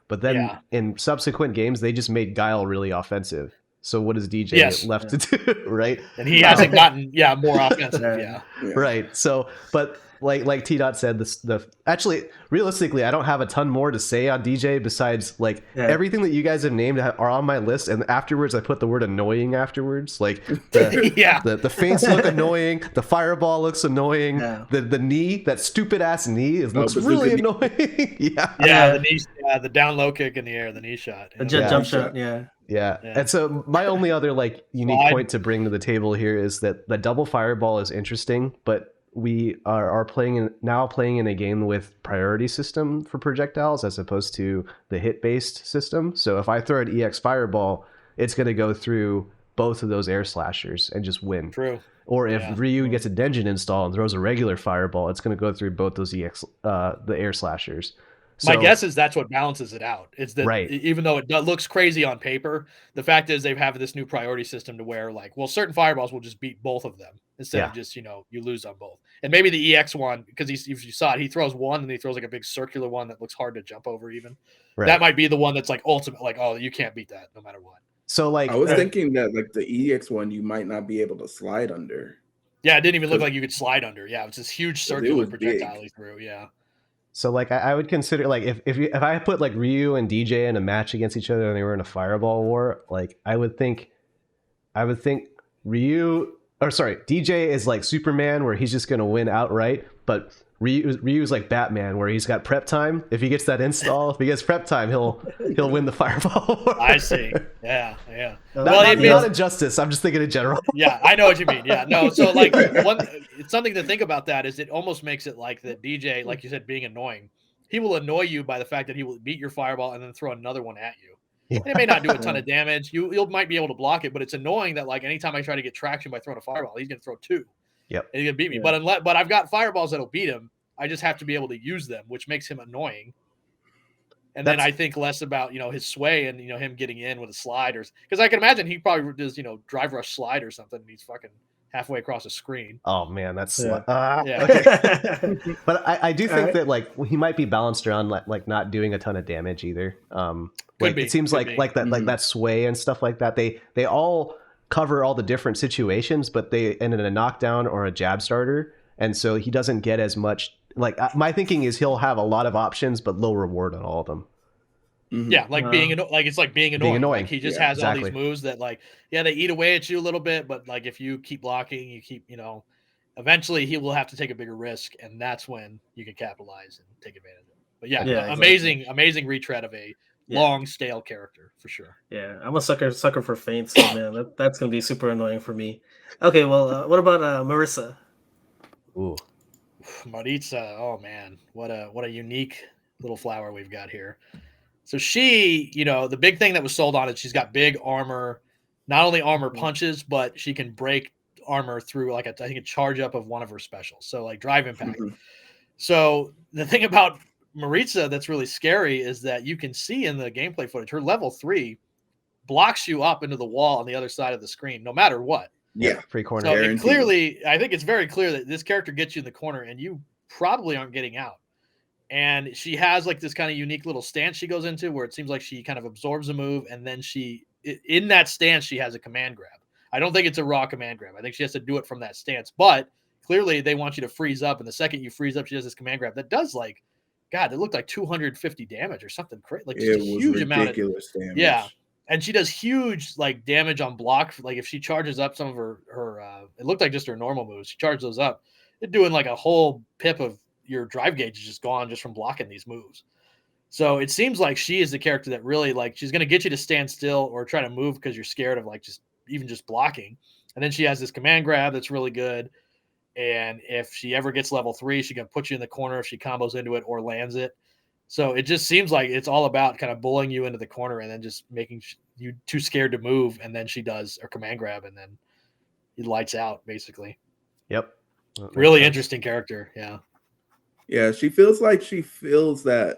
But then in subsequent games they just made Guile really offensive. So what is DJ left to do, right? And he hasn't gotten more offensive. Right. So, but like T Dot said, actually, realistically, I don't have a ton more to say on DJ besides like everything that you guys have named are on my list, and afterwards I put the word annoying afterwards. Like the feints look annoying, the fireball looks annoying, the knee, that stupid ass knee looks really annoying. The knee, the down low kick in the air, the knee shot, the jump shot, Yeah. And so my only other like unique point to bring to the table here is that the double fireball is interesting, but we are playing in a game with priority system for projectiles as opposed to the hit based system. So if I throw an EX fireball, it's going to go through both of those air slashers and just win. True. Or if Ryu gets a Denjin install and throws a regular fireball, it's going to go through both those the air slashers. My guess is that's what balances it out. It's that even though it looks crazy on paper, the fact is they have this new priority system to where like, well, certain fireballs will just beat both of them instead of just, you lose on both. And maybe the EX one, because if you saw it, he throws one and he throws like a big circular one that looks hard to jump over even. Right. That might be the one that's like ultimate, like, oh, you can't beat that no matter what. So like I was thinking that like the EX one, you might not be able to slide under. Yeah, it didn't even look like you could slide under. Yeah, it's this huge circular projectile he threw. Yeah. So like I would consider like if I put like Ryu and DJ in a match against each other and they were in a fireball war, like I would think DJ is like Superman where he's just gonna win outright, but Ryu's like Batman where he's got prep time. If he gets that install, if he gets prep time, he'll win the fireball war. I see. Yeah. Not injustice. I'm just thinking in general. Yeah, I know what you mean. Yeah, no. So like it's something to think about. That is, it almost makes it like that DJ, like you said, being annoying. he will annoy you by the fact that he will beat your fireball and then throw another one at you. Yeah. And it may not do a ton of damage. You might be able to block it, but it's annoying that like anytime I try to get traction by throwing a fireball, he's going to throw 2. Yep. And he's going to beat me. Yeah. But I've got fireballs that'll beat him. I just have to be able to use them, which makes him annoying. And then I think less about, his sway and, him getting in with a slide, or because I can imagine he probably does, drive rush slide or something. And he's fucking halfway across the screen. Oh man, that's Yeah. Okay. But I do think that like he might be balanced around like not doing a ton of damage either. Like it seems like that like that sway and stuff like that. They all cover all the different situations, but they end in a knockdown or a jab starter, and so he doesn't get as much. Like my thinking is he'll have a lot of options, but low reward on all of them. Yeah, like it's like being annoying. Like he just has all these moves that like, they eat away at you a little bit, but like if you keep blocking, you keep, eventually he will have to take a bigger risk, and that's when you can capitalize and take advantage of it. But amazing retread of a long stale character for sure. Yeah, I'm a sucker for feints, so man, that's gonna be super annoying for me. Okay, well, what about Marissa? Ooh, Maritza, oh man, what a unique little flower we've got here. So she, the big thing that was sold on it, she's got big armor, not only armor punches, but she can break armor through like I think a charge up of one of her specials. So like drive impact. So the thing about Maritza that's really scary is that you can see in the gameplay footage, her level 3 blocks you up into the wall on the other side of the screen, no matter what. Yeah, free corner. So I think it's very clear that this character gets you in the corner and you probably aren't getting out. And she has like this kind of unique little stance she goes into where it seems like she kind of absorbs a move, and then in that stance she has a command grab. I don't think it's a raw command grab. I think she has to do it from that stance. But clearly they want you to freeze up, and the second you freeze up, she does this command grab that does like, God, it looked like 250 damage or something crazy. Like just a huge amount of damage. Yeah. And she does huge like damage on block. Like if she charges up some of her it looked like just her normal moves. She charged those up. They're doing like a whole pip of your drive gauge is just gone just from blocking these moves. So it seems like she is the character that really like she's going to get you to stand still or try to move because you're scared of like just blocking. And then she has this command grab that's really good. And if she ever gets level 3, she can put you in the corner if she combos into it or lands it. So it just seems like it's all about kind of bullying you into the corner and then just making you too scared to move. And then she does her command grab and then he lights out basically. Yep. Really interesting character. Yeah. Yeah, she feels that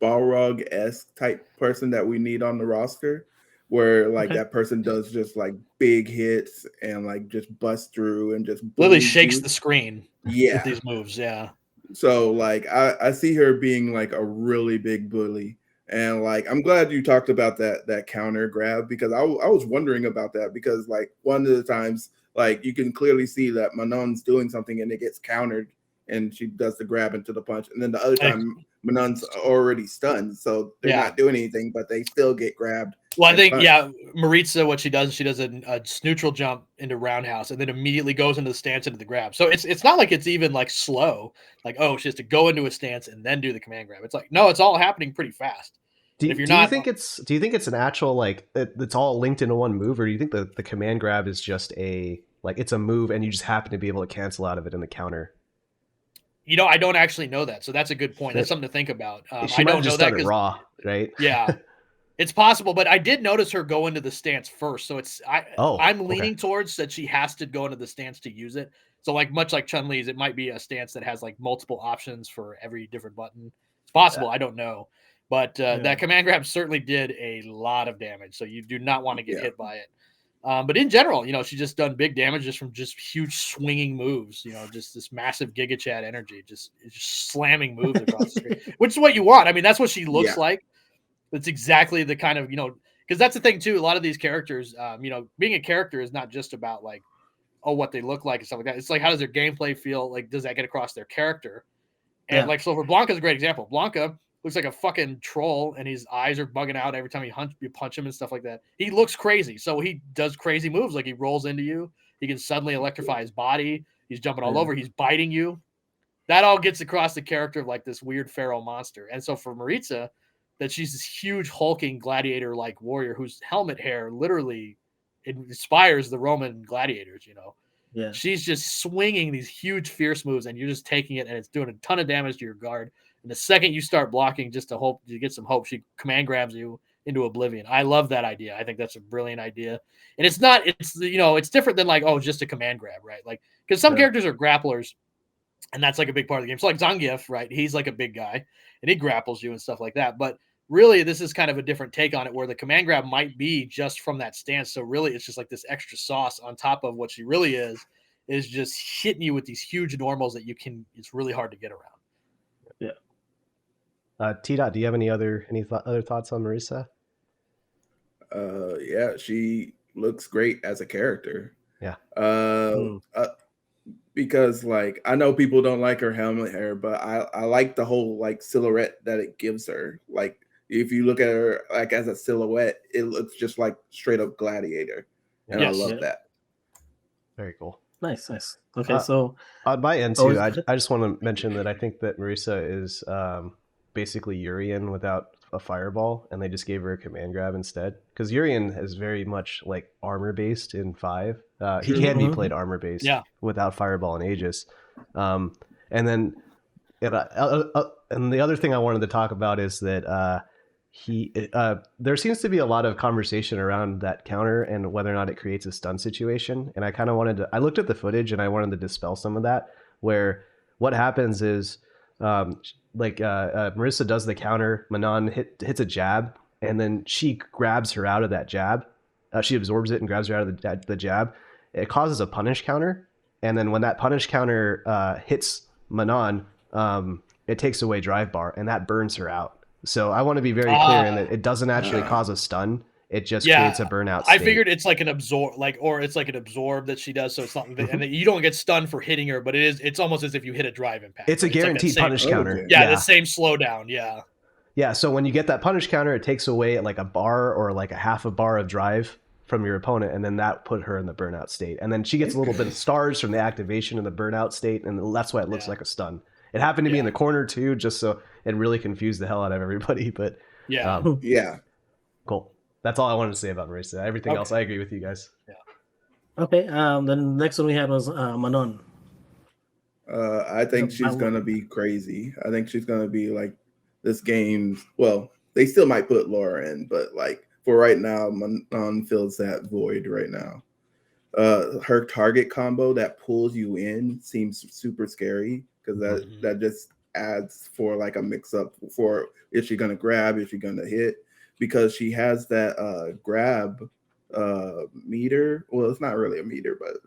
Balrog-esque type person that we need on the roster, where like that person does just like big hits and like just bust through and just literally shakes the screen. Yeah, with these moves. Yeah. So like I see her being like a really big bully, and like I'm glad you talked about that counter grab because I was wondering about that because like one of the times like you can clearly see that Manon's doing something and it gets countered. And she does the grab into the punch. And then the other time, Manon's already stunned. So they're not doing anything, but they still get grabbed. Well, I think, Maritza, what she does a neutral jump into roundhouse and then immediately goes into the stance into the grab. So it's not like it's even like slow. Like, oh, she has to go into a stance and then do the command grab. It's like, no, it's all happening pretty fast. Do you think it's an actual, like, it's all linked into one move? Or do you think the command grab is just it's a move and you just happen to be able to cancel out of it in the counter? I don't actually know that. So that's a good point. That's something to think about. She might have just done it raw, right? Yeah, it's possible. But I did notice her go into the stance first. So I'm leaning towards that she has to go into the stance to use it. So like much like Chun-Li's, it might be a stance that has like multiple options for every different button. It's possible. I don't know. But that command grab certainly did a lot of damage. So you do not want to get hit by it. But in general, she's just done big damage just from just huge swinging moves, just this massive Giga Chad energy, just slamming moves across the screen, which is what you want. I mean, that's what she looks like. That's exactly the kind of, because that's the thing too. A lot of these characters, being a character is not just about like, what they look like and stuff like that. It's like, how does their gameplay feel? Like, does that get across their character? And like, so for Blanka is a great example. Blanka looks like a fucking troll and his eyes are bugging out every time you punch him and stuff like that. He looks crazy. So he does crazy moves. Like he rolls into you. He can suddenly electrify his body. He's jumping all over. He's biting you. That all gets across the character of like this weird feral monster. And so for Maritza, that she's this huge hulking gladiator-like warrior whose helmet hair literally inspires the Roman gladiators, Yeah. She's just swinging these huge fierce moves and you're just taking it and it's doing a ton of damage to your guard. And the second you start blocking just to hope you get some hope, she command grabs you into oblivion. I love that idea. I think that's a brilliant idea. And it's not, it's, it's different than like, oh, just a command grab, right? Like, because some characters are grapplers, and that's like a big part of the game. So like Zangief, right? He's like a big guy and he grapples you and stuff like that. But really, this is kind of a different take on it where the command grab might be just from that stance. So really, it's just like this extra sauce on top of what she really is just hitting you with these huge normals that it's really hard to get around. Yeah. T-Dot, do you have any other thoughts on Marissa? Yeah, she looks great as a character. Yeah. Because like I know people don't like her helmet hair, but I like the whole like silhouette that it gives her. Like if you look at her like as a silhouette, it looks just like straight up Gladiator, and I love that. Very cool. Nice. Okay, so on my end too, I just want to mention that I think that Marissa is basically Urian without a fireball, and they just gave her a command grab instead. Because Urian is very much like armor based in 5. He can be played armor based without fireball and Aegis. And then and the other thing I wanted to talk about is that there seems to be a lot of conversation around that counter and whether or not it creates a stun situation. And I kind of I looked at the footage and I wanted to dispel some of that, where what happens is Marissa does the counter, Manon hits a jab, and then she grabs her out of that jab. She absorbs it and grabs her out of the jab. It causes a punish counter, and then when that punish counter hits Manon, it takes away drive bar, and that burns her out. So I want to be very clear in that it doesn't actually cause a stun. It just creates a burnout state. I figured it's like an absorb, or it's like an absorb that she does. So it's something and you don't get stunned for hitting her, but it's almost as if you hit a drive impact. It's a guaranteed punish counter. Yeah, the same slowdown. Yeah. Yeah. So when you get that punish counter, it takes away like a bar or like a half a bar of drive from your opponent, and then that put her in the burnout state. And then she gets a little bit of stars from the activation in the burnout state, and that's why it looks like a stun. It happened to be in the corner too, just so it really confused the hell out of everybody. But cool. That's all I wanted to say about Marissa. Everything else, I agree with you guys. Yeah. Okay. Then the next one we had was Manon. I think she's gonna be crazy. I think she's gonna be like this game. Well, they still might put Laura in, but like for right now, Manon fills that void right now. Her target combo that pulls you in seems super scary because that just adds for like a mix up for is she gonna grab, is she gonna hit, because she has that grab meter. Well, it's not really a meter, but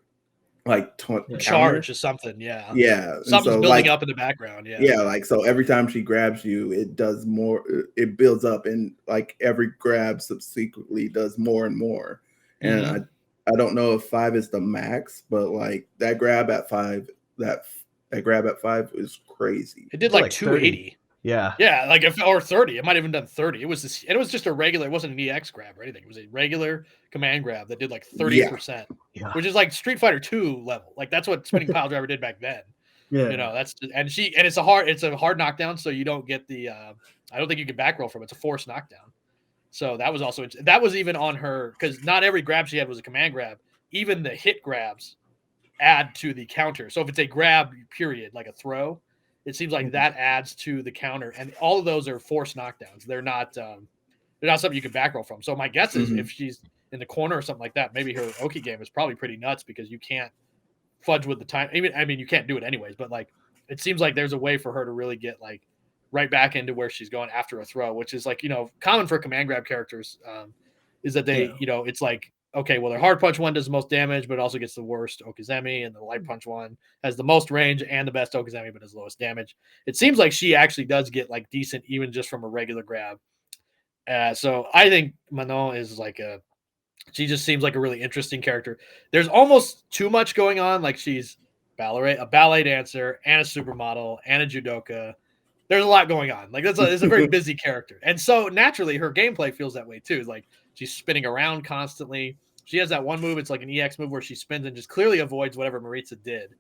like charge or something. Yeah, something's building up in the background. Like so every time she grabs you, it does more, it builds up, and like every grab subsequently does more and more. And I don't know if 5 is the max, but like that grab at 5 is crazy. It did like 280. Yeah, like or 30. It might have even done 30. It was just a regular. It wasn't an EX grab or anything. It was a regular command grab that did like 30%, which is like Street Fighter 2 level. Like that's what Spinning Pile Driver did back then. Yeah, that's and it's a hard knockdown, so you don't get the. I don't think you can back roll from it. It's a forced knockdown. So that was even on her, because not every grab she had was a command grab. Even the hit grabs add to the counter. So if it's a grab period, like a throw, it seems like that adds to the counter, and all of those are forced knockdowns. They're not something you can back roll from. So my guess is if she's in the corner or something like that, maybe her Oki game is probably pretty nuts because you can't fudge with the time. I mean, you can't do it anyways, but like it seems like there's a way for her to really get like right back into where she's going after a throw, which is like common for command grab characters. Is that they it's like, okay, well, their hard punch one does the most damage, but it also gets the worst Okizeme, and the light punch one has the most range and the best Okizeme, but has lowest damage. It seems like she actually does get like decent, even just from a regular grab. So I think Manon is like she just seems like a really interesting character. There's almost too much going on. Like she's a ballet dancer and a supermodel and a judoka. There's a lot going on. Like it's a very busy character. And so naturally her gameplay feels that way too. Like she's spinning around constantly. She has that one move. It's like an EX move where she spins and just clearly avoids whatever Marissa did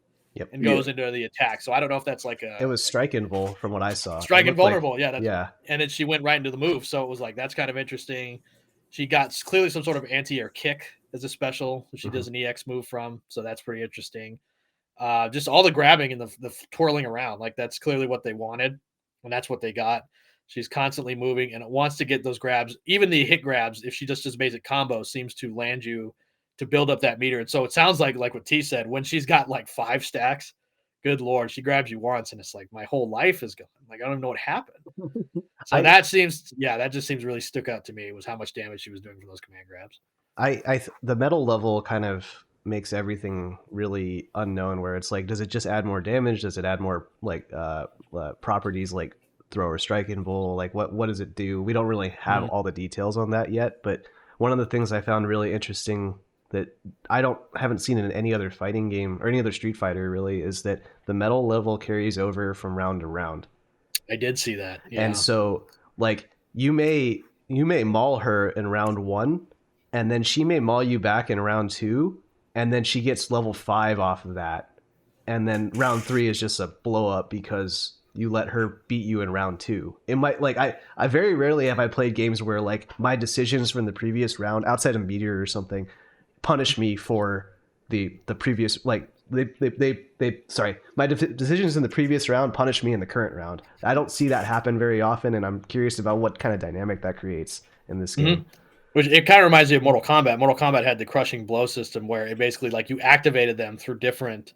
and goes into the attack. So I don't know if that's like it was strike invul from what I saw. Strike invulnerable. And then she went right into the move. So it was like, that's kind of interesting. She got clearly some sort of anti-air kick as a special. She does an EX move from. So that's pretty interesting. Just all the grabbing and the twirling around. Like that's clearly what they wanted. and that's what they got. She's constantly moving, and it wants to get those grabs. Even the hit grabs, if she just does basic combo, seems to land you to build up that meter. And so it sounds like what T said, when she's got like 5 stacks, good Lord, she grabs you once, and it's like my whole life is gone. Like I don't even know what happened. So that just seems really stuck out to me, was how much damage she was doing for those command grabs. The metal level kind of makes everything really unknown, where it's like, does it just add more damage? Does it add more like properties like throw or strike and bull? Like what does it do? We don't really have all the details on that yet, but one of the things I found really interesting that I haven't seen in any other fighting game or any other Street Fighter really is that the metal level carries over from round to round. I did see that. Yeah. And so like you may maul her in round 1, and then she may maul you back in round 2, and then she gets level 5 off of that. And then round 3 is just a blow up because you let her beat you in round 2. It might like I very rarely have I played games where like my decisions from the previous round, outside of Meteor or something, punish me for the previous, like my decisions in the previous round punish me in the current round. I don't see that happen very often, and I'm curious about what kind of dynamic that creates in this game. Which it kind of reminds me of Mortal Kombat. Mortal Kombat had the crushing blow system where it basically like you activated them through different,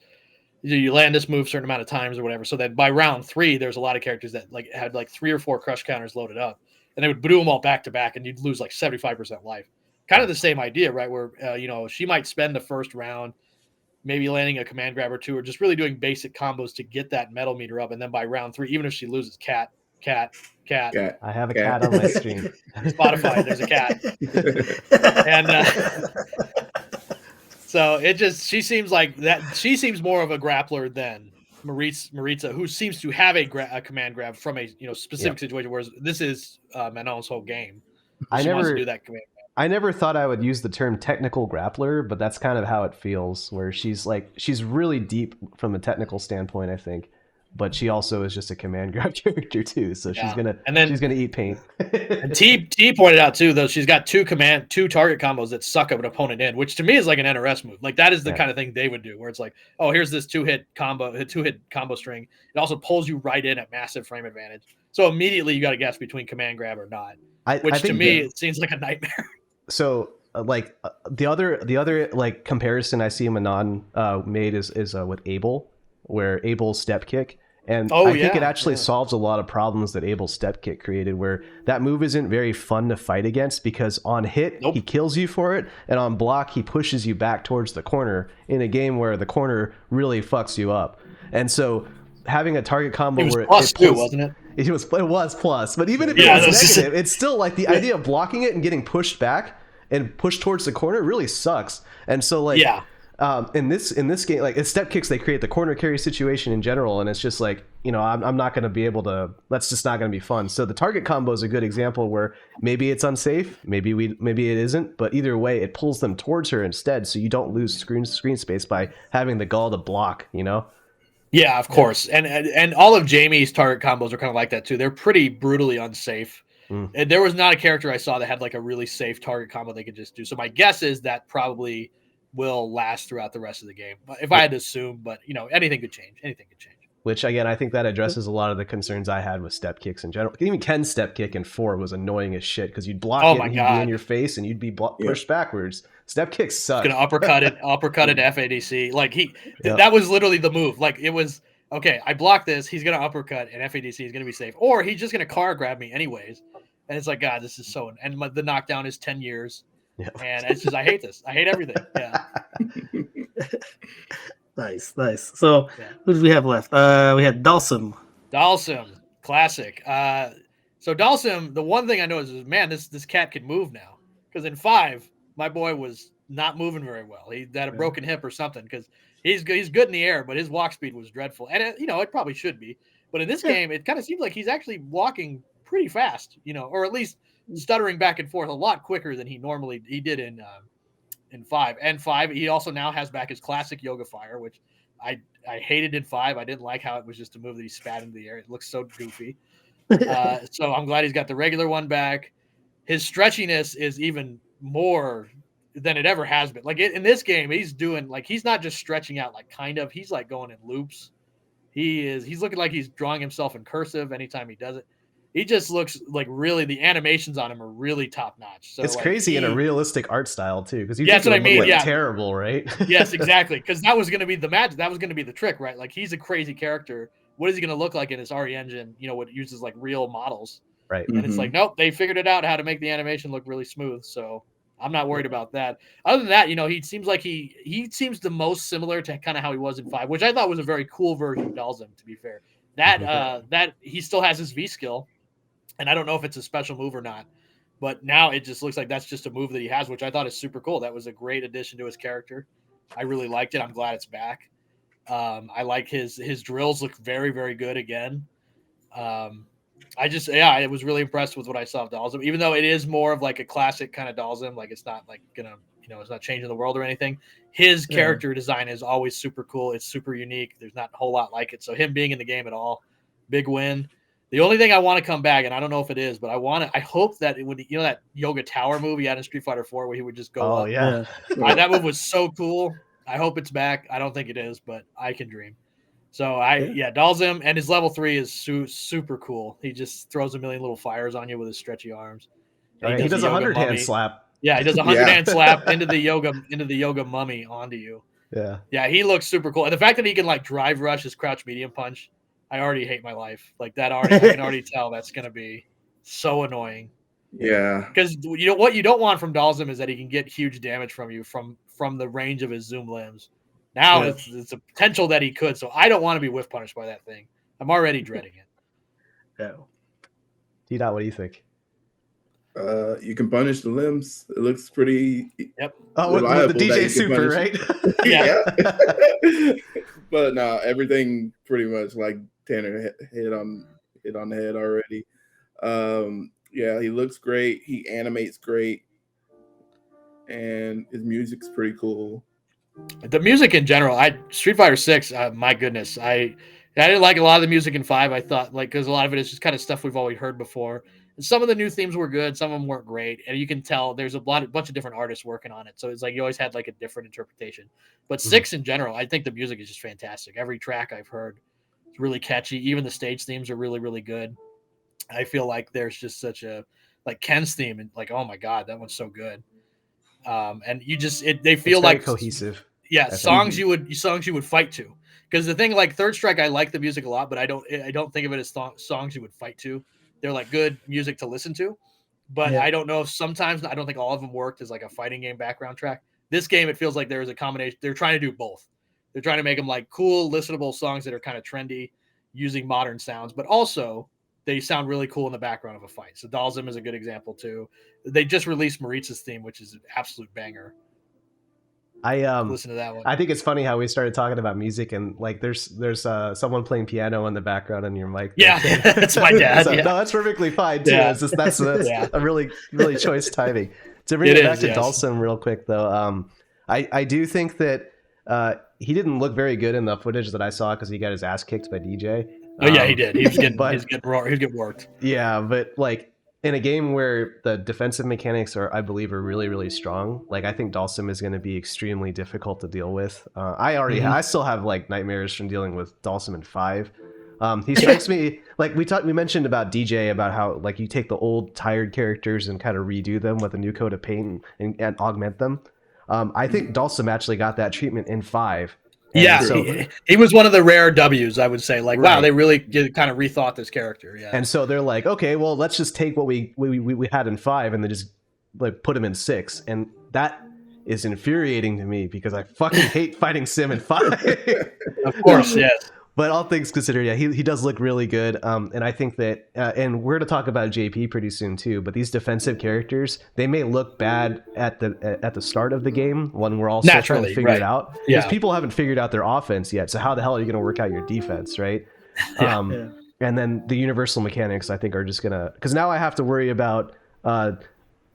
you land this move a certain amount of times or whatever. So that by round 3, there's a lot of characters that like had like 3 or 4 crush counters loaded up, and they would do them all back to back, and you'd lose like 75% life. Kind of the same idea, right? Where she might spend the first round maybe landing a command grab or 2, or just really doing basic combos to get that metal meter up, and then by round 3, even if she loses, cat. I have a cat on my stream. Spotify, there's a cat. And so she seems like that. She seems more of a grappler than Marissa, who seems to have a command grab from a specific situation, whereas this is Manon's whole game. She wants to do that command grab. I never thought I would use the term technical grappler, but that's kind of how it feels, where she's really deep from a technical standpoint, I think. But she also is just a command grab character too, so she's gonna eat paint. And T pointed out too, though, she's got 2 target combos that suck up an opponent in, which to me is like an NRS move. Like that is the kind of thing they would do, where it's like, oh, here's this 2-hit combo string. It also pulls you right in at massive frame advantage. So immediately you got to guess between command grab or not, which to me it seems like a nightmare. So the other like comparison I see Manon made is with Abel, where Abel's step kick. And I think it actually solves a lot of problems that Abel's step kick created, where that move isn't very fun to fight against because on hit, he kills you for it, and on block, he pushes you back towards the corner in a game where the corner really fucks you up. And so having a target combo where it plus 2, wasn't it? It was plus, but even if it was negative, it's still like the idea of blocking it and getting pushed back and pushed towards the corner really sucks. And so like in this game, like it's step kicks, they create the corner carry situation in general, and it's just like, I'm not going to be able to, that's just not going to be fun. So the target combo is a good example where maybe it's unsafe, maybe it isn't, but either way it pulls them towards her instead, so you don't lose screen space by having the gall to block, Yeah, of course. And all of Jamie's target combos are kind of like that too. They're pretty brutally unsafe. And there was not a character I saw that had like a really safe target combo they could just do. So my guess is that probably will last throughout the rest of the game. If I had to assume, but anything could change. Which again, I think that addresses a lot of the concerns I had with step kicks in general. Even Ken's step kick in 4 was annoying as shit because you'd block it and he'd be in your face and you'd be pushed backwards. Step kicks suck. He's gonna uppercut it FADC. Like that was literally the move. Like it was, okay, I block this, he's gonna uppercut and FADC is gonna be safe. Or he's just gonna car grab me anyways. And it's like, God, this is so, and the knockdown is 10 years. Yeah. And it's just, I hate this. I hate everything. Yeah. Nice. So who do we have left? We had Dhalsim, classic. So Dhalsim, the one thing I know is man, this cat can move now. Because in 5, my boy was not moving very well. He had a broken hip or something, because he's good in the air, but his walk speed was dreadful. And it probably should be. But in this game, it kind of seems like he's actually walking pretty fast, or at least stuttering back and forth a lot quicker than he did in 5. And 5, he also now has back his classic yoga fire, which I hated in 5. I didn't like how it was just a move that he spat into the air. It looks so goofy. So I'm glad he's got the regular one back. His stretchiness is even more than it ever has been. Like in this game, he's doing, like, he's not just stretching out, like kind of, he's like going in loops. He's looking like he's drawing himself in cursive anytime he does it. He just looks like really, the animations on him are really top notch. So it's like, crazy in a realistic art style too, because that's what I mean. Like yeah, terrible, right? Yes, exactly. Because that was going to be the magic. That was going to be the trick, right? Like he's a crazy character. What is he going to look like in his RE engine? What uses like real models, Right? And it's like, nope, they figured it out how to make the animation look really smooth. So I'm not worried about that. Other than that, he seems like he seems the most similar to kind of how he was in 5, which I thought was a very cool version of Dhalsim. To be fair, that he still has his V skill. And I don't know if it's a special move or not, but now it just looks like that's just a move that he has, which I thought is super cool. That was a great addition to his character. I really liked it. I'm glad it's back. I like his drills look very, very good again. I was really impressed with what I saw of Dhalsim, even though it is more of like a classic kind of Dhalsim. Like it's not like it's not changing the world or anything. His character design is always super cool. It's super unique. There's not a whole lot like it. So him being in the game at all, big win. The only thing I want to come back, and I don't know if it is, but I hope that it would, that Yoga Tower movie he had in Street Fighter 4 where he would just go up. Yeah. That move was so cool. I hope it's back. I don't think it is, but I can dream. So Dhalsim, and his level 3 is super cool. He just throws a million little fires on you with his stretchy arms. He does a 100-hand slap. Yeah, he does a 100-hand slap into the yoga mummy onto you. Yeah. Yeah, he looks super cool. And the fact that he can like drive rush his crouch medium punch, I already hate my life. Like that I can already tell that's going to be so annoying. Yeah. Because what you don't want from Dhalsim is that he can get huge damage from you from the range of his zoom limbs. Now it's a potential that he could. So I don't want to be whiff punished by that thing. I'm already dreading it. Yeah. D-Dot, what do you think? You can punish the limbs. It looks pretty. Yep. Oh, with the DJ Super, right? Yeah. But no, everything pretty much like Tanner hit on the head already. He looks great. He animates great, and his music's pretty cool. The music in general, Street Fighter 6, my goodness, I didn't like a lot of the music in 5. I thought because a lot of it is just kind of stuff we've already heard before. And some of the new themes were good, some of them weren't great, and you can tell there's a bunch of different artists working on it. So it's like you always had like a different interpretation. But 6 in general, I think the music is just fantastic. Every track I've heard is really catchy. Even the stage themes are really, really good. I feel like there's just such a like Ken's theme and like, oh my god, that one's so good. And you just they feel like cohesive. Yeah, songs you would fight to. Because the thing like Third Strike, I like the music a lot, but I don't think of it as songs you would fight to. They're like good music to listen to, but I don't know if sometimes I don't think all of them worked as like a fighting game background track. This game, it feels like there is a combination. They're trying to do both. They're trying to make them like cool, listenable songs that are kind of trendy, using modern sounds, but also they sound really cool in the background of a fight. So Dhalsim is a good example too. They just released Marissa's theme, which is an absolute banger. Listen to that one. I think it's funny how we started talking about music and like there's someone playing piano in the background on your mic. Yeah, that's my dad. No, that's perfectly fine too. Yeah. It's just that's a really choice timing. To bring it back to Dhalsim real quick though, I do think that he didn't look very good in the footage that I saw because he got his ass kicked by Dee Jay. Oh yeah, he did. He was getting worked. Yeah, but like in a game where the defensive mechanics I believe are really, really strong, like I think Dhalsim is going to be extremely difficult to deal with. I still have like nightmares from dealing with Dhalsim in 5. He strikes me like we mentioned about Dee Jay, about how like you take the old tired characters and kind of redo them with a new coat of paint and augment them. I think Dhalsim actually got that treatment in 5. Yeah, so, he was one of the rare W's, I would say. Like, wow, they really kind of rethought this character. Yeah, and so they're like, okay, well, let's just take what we had in 5 and then just like put him in 6, and that is infuriating to me because I fucking hate fighting Sim in 5. Of course, yes. But all things considered, yeah, he does look really good. And I think that, and we're going to talk about JP pretty soon too, but these defensive characters, they may look bad at the start of the game when we're all still trying to figure it out. Because people haven't figured out their offense yet. So how the hell are you going to work out your defense, right? And then the universal mechanics, I think, are just going to, because now I have to worry about,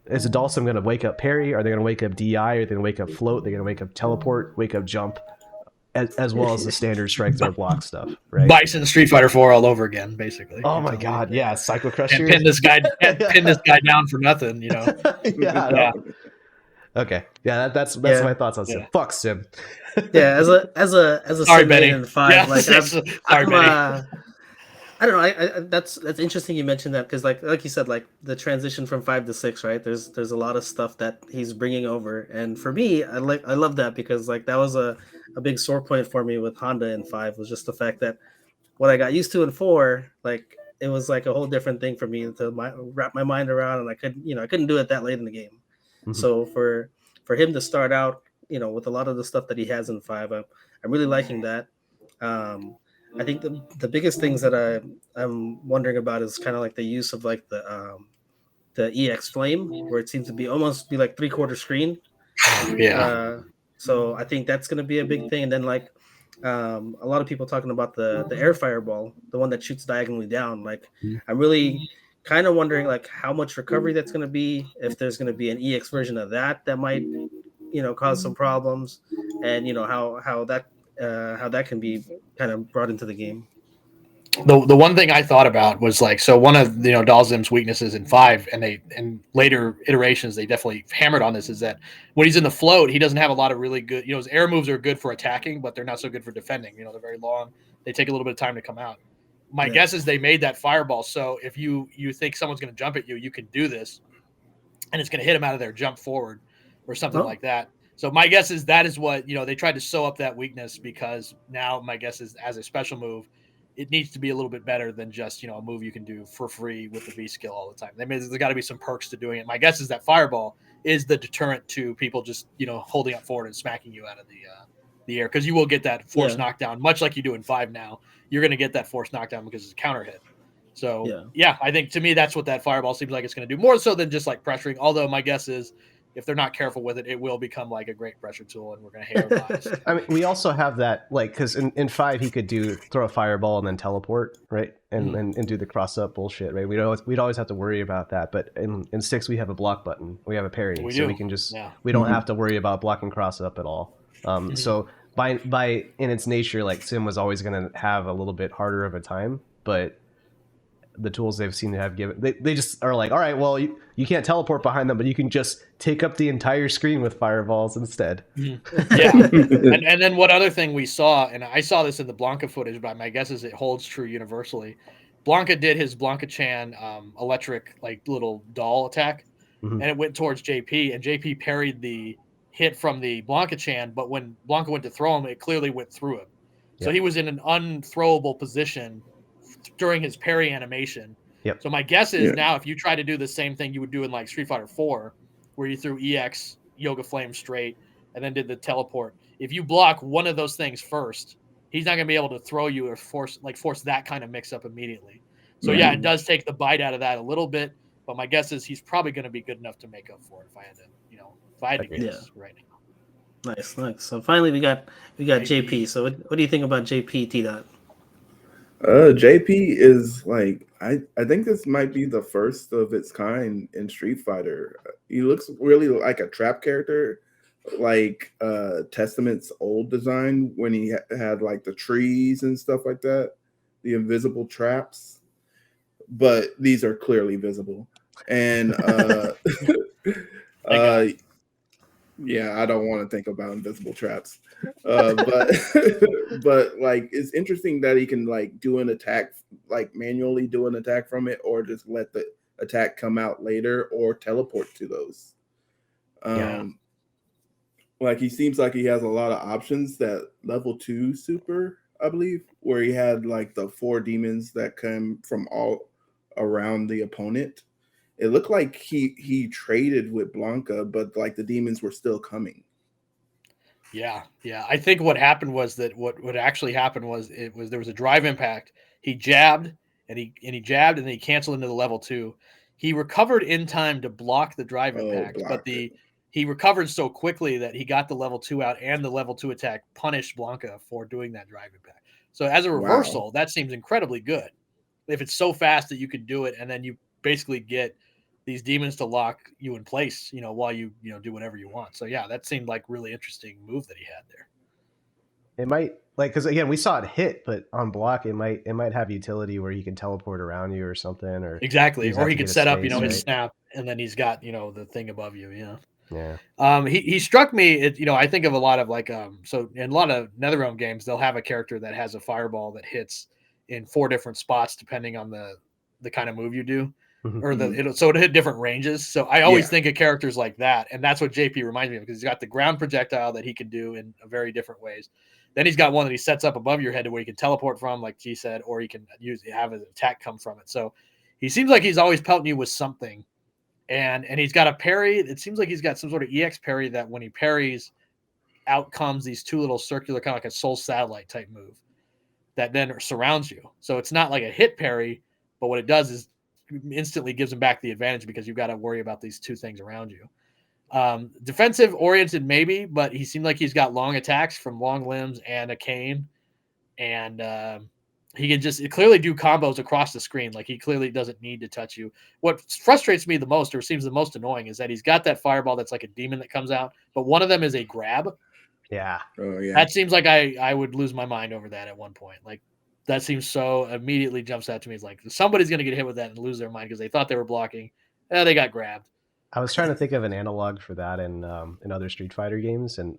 is Dhalsim going to wake up parry? Are they going to wake up DI? Are they going to wake up float? Are they going to wake up teleport, wake up jump? As well as the standard strike or block stuff, right? Bison Street Fighter 4 all over again, basically. Oh my god, yeah, Psycho Crusher. And pin this guy down for nothing, you know. Yeah. Okay, yeah, that's Yeah. my thoughts on Sim. Yeah. Fuck Sim. Yeah, as a Sorry, sim main Benny. in 5, Yeah, like sorry, I'm Benny. I don't know. I that's interesting you mentioned that because like you said, like the transition from 5 to 6, right? There's a lot of stuff that he's bringing over, and for me, I love that because like that was a big sore point for me with Honda in 5 was just the fact that what I got used to in 4, like it was like a whole different thing for me to wrap my mind around, and I couldn't do it that late in the game. Mhm. So for him to start out, with a lot of the stuff that he has in 5, I'm really liking that. I think the biggest things that I'm wondering about is kind of like the use of like the EX flame, where it seems to be almost be like 3/4 screen. Yeah. So I think that's going to be a big thing. And then like a lot of people talking about the air fireball, the one that shoots diagonally down. Like I'm really kind of wondering like how much recovery that's going to be, if there's going to be an EX version of that might cause some problems, and how that can be kind of brought into the game. The one thing I thought about was like, so one of Dhalsim's weaknesses in 5, and later iterations they definitely hammered on this, is that when he's in the float, he doesn't have a lot of really good. His air moves are good for attacking, but they're not so good for defending. They're very long. They take a little bit of time to come out. My Yeah. guess is they made that fireball so if you think someone's going to jump at you, you can do this, and it's going to hit them out of their jump forward or something Oh. like that. So my guess is that is what they tried to sew up that weakness, because now my guess is as a special move, it needs to be a little bit better than just a move you can do for free with the V skill all the time. There's got to be some perks to doing it. My guess is that fireball is the deterrent to people just holding up forward and smacking you out of the air, because you will get that force knockdown, much like you do in 5 now. You're going to get that force knockdown because it's a counter hit. So yeah, I think to me that's what that fireball seems like it's going to do, more so than just like pressuring. Although my guess is if they're not careful with it, it will become like a great pressure tool, and we're going to hate our lives. I mean, we also have that, like, because in 5 he could throw a fireball and then teleport, right, and do the cross up bullshit, right. We'd always have to worry about that. But in 6 we have a block button, we have a parry, we can just we don't have to worry about blocking cross up at all. So by in its nature, like, Sim was always going to have a little bit harder of a time, but the tools they've seen to have given, they just are like, all right, well, you can't teleport behind them, but you can just take up the entire screen with fireballs instead. Yeah. and then what other thing we saw, and I saw this in the Blanka footage, but my guess is it holds true universally. Blanka did his Blanka-chan electric, like, little doll attack, and it went towards JP, and JP parried the hit from the Blanka-chan, but when Blanka went to throw him, it clearly went through him. So he was in an unthrowable position during his parry animation. So my guess is now if you try to do the same thing you would do in like Street Fighter 4, where you threw EX Yoga Flame straight and then did the teleport, if you block one of those things first, he's not going to be able to throw you or force that kind of mix up immediately. So yeah, it does take the bite out of that a little bit, but my guess is he's probably going to be good enough to make up for it if I had to guess right now. Nice. So finally we got JP. So what do you think about JP, T-Dot? JP is like, I think this might be the first of its kind in Street Fighter. He looks really like a trap character, like Testament's old design when he had like the trees and stuff like that, the invisible traps. But these are clearly visible. And yeah, I don't want to think about invisible traps. But like, it's interesting that he can like do an attack, like manually do an attack from it, or just let the attack come out later, or teleport to those. Like, he seems like he has a lot of options. That level 2 super, I believe, where he had like the 4 demons that come from all around the opponent. It looked like he traded with Blanka, but like the demons were still coming. Yeah. I think what happened was that what actually happened was there was a drive impact. He jabbed and he jabbed and then he canceled into the level 2. He recovered in time to block the drive impact, but he recovered so quickly that he got the level 2 out, and the level 2 attack punished Blanka for doing that drive impact. So as a reversal, that seems incredibly good. If it's so fast that you can do it, and then you basically get these demons to lock you in place, while you do whatever you want. So yeah, that seemed like really interesting move that he had there. It might, like, because again, we saw it hit, but on block, it might have utility where he can teleport around you or something, or exactly, or he could set up, his right? snap, and then he's got the thing above you. Yeah. Yeah. He struck me. I think of a lot of like so in a lot of NetherRealm games, they'll have a character that has a fireball that hits in 4 different spots depending on the kind of move you do, or so it hit different ranges. So I always think of characters like that, and that's what JP reminds me of, because he's got the ground projectile that he can do in very different ways. Then he's got one that he sets up above your head to where you can teleport from, like G said, or he can have an attack come from it. So he seems like he's always pelting you with something. And he's got a parry. It seems like he's got some sort of EX parry that when he parries, out comes these 2 little circular, kind of like a soul satellite type move that then surrounds you. So it's not like a hit parry, but what it does is instantly gives him back the advantage because you've got to worry about these 2 things around you. Defensive oriented maybe, but he seemed like he's got long attacks from long limbs and a cane. And he can just clearly do combos across the screen. Like, he clearly doesn't need to touch you. What frustrates me the most, or seems the most annoying, is that he's got that fireball that's like a demon that comes out, but one of them is a grab. Yeah. Oh, yeah. That seems like I would lose my mind over that at one point. Like, that seems so immediately jumps out to me. It's like somebody's going to get hit with that and lose their mind because they thought they were blocking. They got grabbed. I was trying to think of an analog for that in other Street Fighter games, and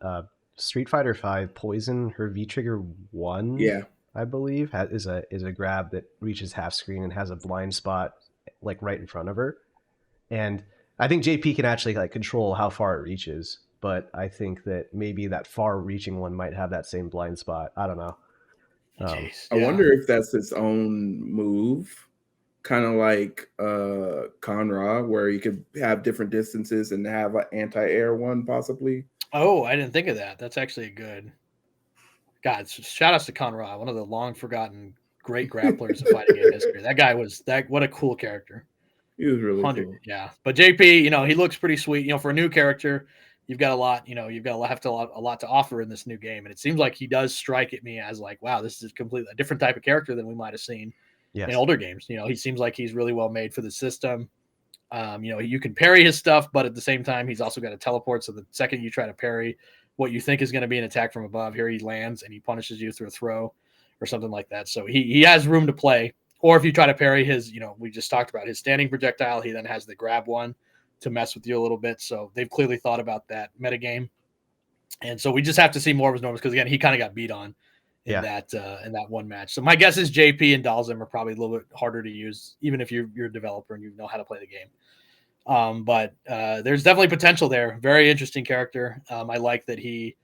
Street Fighter 5 Poison, her V Trigger 1, I believe, is a grab that reaches half screen and has a blind spot like right in front of her. And I think JP can actually like control how far it reaches, but I think that maybe that far reaching one might have that same blind spot. I don't know. I wonder if that's its own move, kind of like Conra, where you could have different distances and have an anti-air one possibly. Oh, I didn't think of that. That's actually a good. God, shout outs to Conra, one of the long forgotten great grapplers in fighting game history. That guy what a cool character. He was really cool. Yeah. But JP, he looks pretty sweet. For a new character, you've got a lot, you've got a lot to offer in this new game. And it seems like he does strike at me as like, wow, this is completely a different type of character than we might have seen in older games. He seems like he's really well made for the system. You can parry his stuff, but at the same time, he's also got a teleport. So the second you try to parry what you think is going to be an attack from above, here he lands and he punishes you through a throw or something like that. So he has room to play. Or if you try to parry his, we just talked about his standing projectile, he then has the grab one to mess with you a little bit. So they've clearly thought about that metagame. And so we just have to see more of his normals, because again, he kind of got beat on in that one match. So my guess is JP and Dhalsim are probably a little bit harder to use, even if you're a developer and you know how to play the game. But there's definitely potential there. Very interesting character. I like that he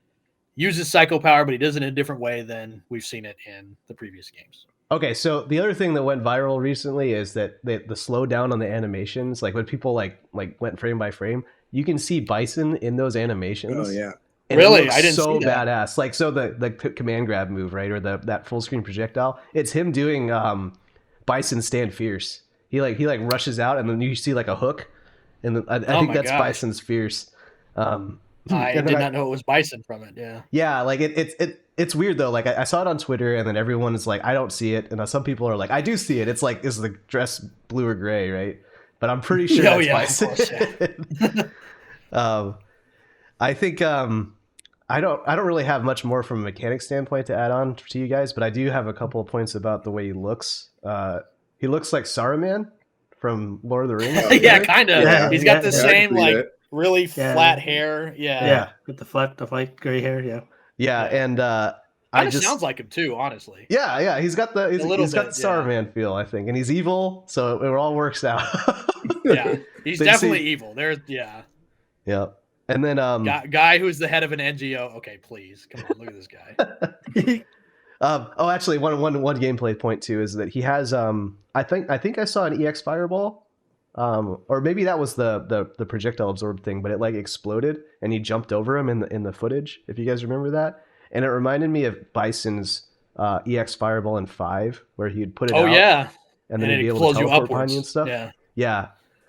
uses psycho power, but he does it in a different way than we've seen it in the previous games. Okay, so the other thing that went viral recently is that the slowdown on the animations, like when people like went frame by frame, you can see Bison in those animations. Oh yeah. And really? I didn't so see that. badass. Like, so the command grab move, right, or that full screen projectile, it's him doing Bison stand fierce. He rushes out and then you see like a hook. And I think that's Bison's fierce. I did not know it was Bison from it. Yeah. Yeah, like it's weird though. Like I saw it on Twitter, and then everyone is like, I don't see it, and some people are like, I do see it. It's like, is the dress blue or gray, right? But I'm pretty sure that's Bison. Course, yeah. I think I don't really have much more from a mechanic standpoint to add on to you guys, but I do have a couple of points about the way he looks. He looks like Saruman from Lord of the Rings. Yeah, kind of. Yeah, he's got the same really flat hair. Yeah, with the white gray hair. Yeah, and kind of sounds like him too, honestly. Yeah, he's got the Saruman feel, I think, and he's evil, so it all works out. Yeah, he's definitely evil. Yeah, and then guy who's the head of an NGO. Okay, please, come on, look at this guy. Actually, one gameplay point too is that he has I think I saw an EX fireball, or maybe that was the projectile absorbed thing, but it like exploded and he jumped over him in the footage, if you guys remember that. And it reminded me of Bison's EX fireball in 5, where he'd put it out. Oh yeah, and then he'd be able to teleport behind you and stuff. Yeah.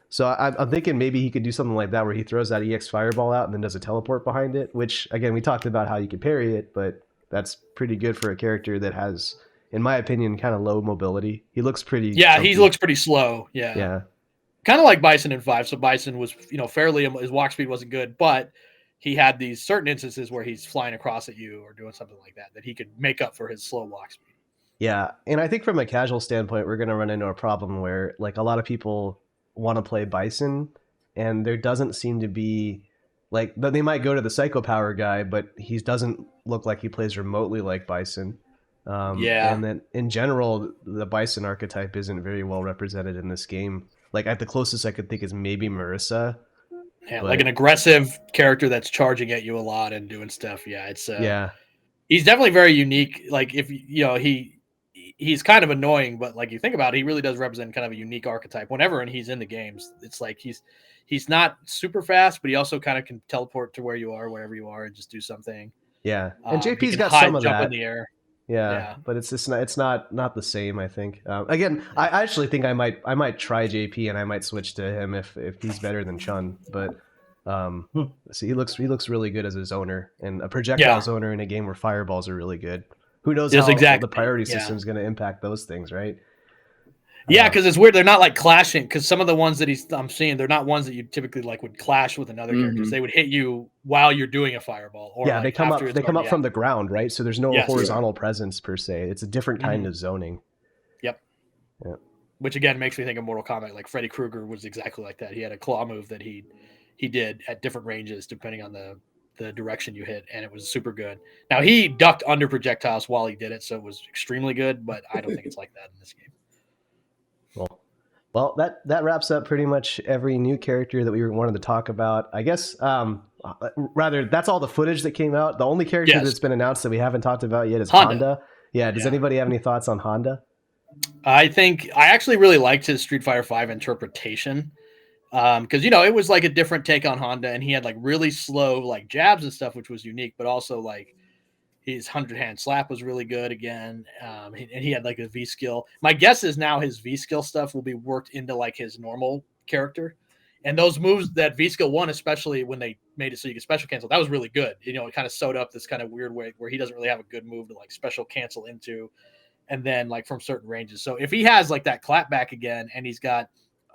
So I'm thinking maybe he could do something like that, where he throws that EX fireball out and then does a teleport behind it. Which again, we talked about how you could parry it, but that's pretty good for a character that has, in my opinion, kind of low mobility. He looks pretty. Yeah, chunky. He looks pretty slow. Yeah. Kind of like Bison in 5. So Bison was, fairly, his walk speed wasn't good, but he had these certain instances where he's flying across at you or doing something like that he could make up for his slow walk speed. Yeah, and I think from a casual standpoint, we're going to run into a problem where like a lot of people want to play Bison, and there doesn't seem to be Like they might go to the Psycho Power guy, but he doesn't look like he plays remotely like Bison. Yeah. And then in general, the Bison archetype isn't very well represented in this game. Like at the closest I could think is maybe Marissa. Yeah, but, like an aggressive character that's charging at you a lot and doing stuff. Yeah, it's yeah. He's definitely very unique. Like if you know he's kind of annoying, but like you think about it, he really does represent kind of a unique archetype. Whenever and he's in the games, it's like he's not super fast, but he also kind of can teleport to where you are, wherever you are, and just do something. Yeah, and He JP's can got hide, some of jump that. in the air. Yeah, Yeah. but it's just not the same. I think. Again, I actually think I might try JP and I might switch to him if he's better than Chun. But so he looks really good as a zoner and a projectile zoner in a game where fireballs are really good. Who knows Yes, how exactly. the priority Yeah. system is going to impact those things, right? Yeah, because it's weird. They're not like clashing. Because some of the ones that I'm seeing, they're not ones that you typically like would clash with another characters. They would hit you while you're doing a fireball. Or yeah, like they come up. after it's They come up already from out. the ground, right? So there's no Yes. horizontal presence per se. It's a different kind of zoning. Yep. Yeah. Which again makes me think of Mortal Kombat. Like Freddy Krueger was exactly like that. He had a claw move that he did at different ranges depending on the direction you hit, and it was super good. Now he ducked under projectiles while he did it, so it was extremely good. But I don't think it's like that in this game. Well, that wraps up pretty much every new character that we wanted to talk about. I guess, rather, that's all the footage that came out. The only character that's been announced that we haven't talked about yet is Honda. Yeah, does anybody have any thoughts on Honda? I think I actually really liked his Street Fighter V interpretation because it was like a different take on Honda, and he had like really slow like jabs and stuff, which was unique, but also like his 100-hand slap was really good again, and he had like a V skill. My guess is now his V skill stuff will be worked into like his normal character, and those moves that V skill one, especially when they made it so you could special cancel, that was really good. It kind of sewed up this kind of weird way where he doesn't really have a good move to like special cancel into, and then like from certain ranges. So if he has like that clap back again, and he's got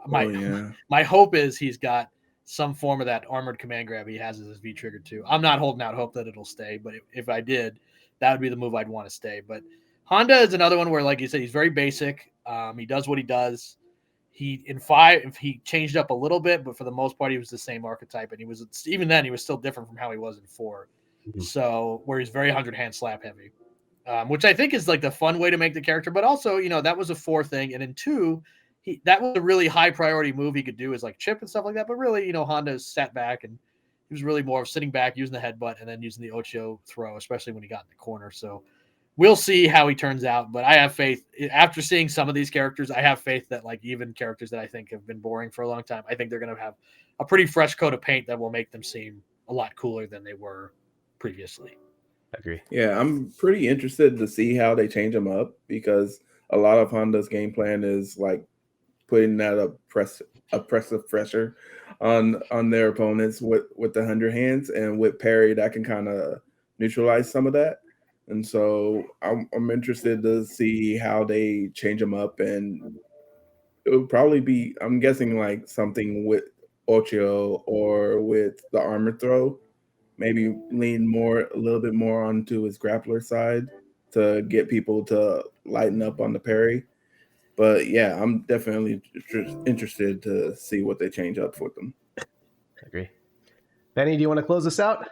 my hope is he's got some form of that armored command grab he has as his V trigger too. I'm not holding out hope that it'll stay, but if I did, that would be the move I'd want to stay. But Honda is another one where, like you said, he's very basic. He does what he does. In 5, he changed up a little bit, but for the most part, he was the same archetype, and he was still different from how he was in 4. Mm-hmm. So where he's very 100-hand slap heavy, which I think is like the fun way to make the character. But also, that was a 4 thing, and in 2. That was a really high priority move he could do is like chip and stuff like that. But really, Honda sat back and he was really more of sitting back, using the headbutt, and then using the Ocho throw, especially when he got in the corner. So we'll see how he turns out. But I have faith after seeing some of these characters. I have faith that like even characters that I think have been boring for a long time, I think they're going to have a pretty fresh coat of paint that will make them seem a lot cooler than they were previously. I agree. Yeah, I'm pretty interested to see how they change them up because a lot of Honda's game plan is like putting that oppressive pressure on their opponents with the 100 hands, and with parry that can kind of neutralize some of that. And so I'm interested to see how they change them up, and it would probably be, I'm guessing, like something with Ocho or with the armor throw, maybe lean a little bit more onto his grappler side to get people to lighten up on the parry. But yeah, I'm definitely interested to see what they change up with them. I agree. Benny, do you want to close this out?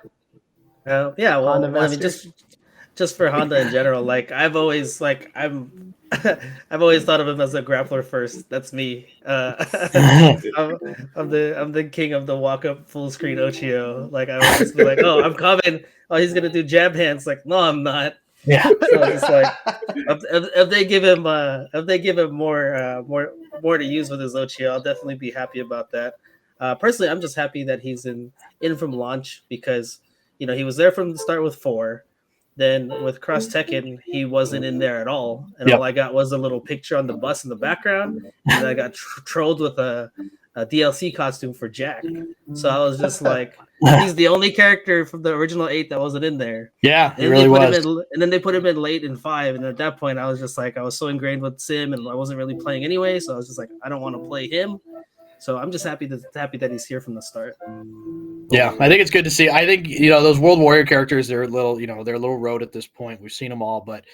Yeah, well, I mean, just for Honda in general, like I've always thought of him as a grappler first. That's me. I'm the king of the walk up full screen Ochio. Like I would just be like, oh, I'm coming. Oh, he's gonna do jab hands. Like, no, I'm not. Yeah. So it's just like if they give him more to use with his Ochio, I'll definitely be happy about that. Personally, I'm just happy that he's in from launch because he was there from the start with 4. Then with Cross Tekken, he wasn't in there at all, and all I got was a little picture on the bus in the background, and I got trolled with a DLC costume for Jack. So I was just like, he's the only character from the original 8 that wasn't in there. Yeah, and really was. And then they put him in late in 5, and at that point, I was just like, I was so ingrained with Sim, and I wasn't really playing anyway. So I was just like, I don't want to play him. So I'm just happy that he's here from the start. Yeah, I think it's good to see. I think those World Warrior characters, they're a little road at this point. We've seen them all, but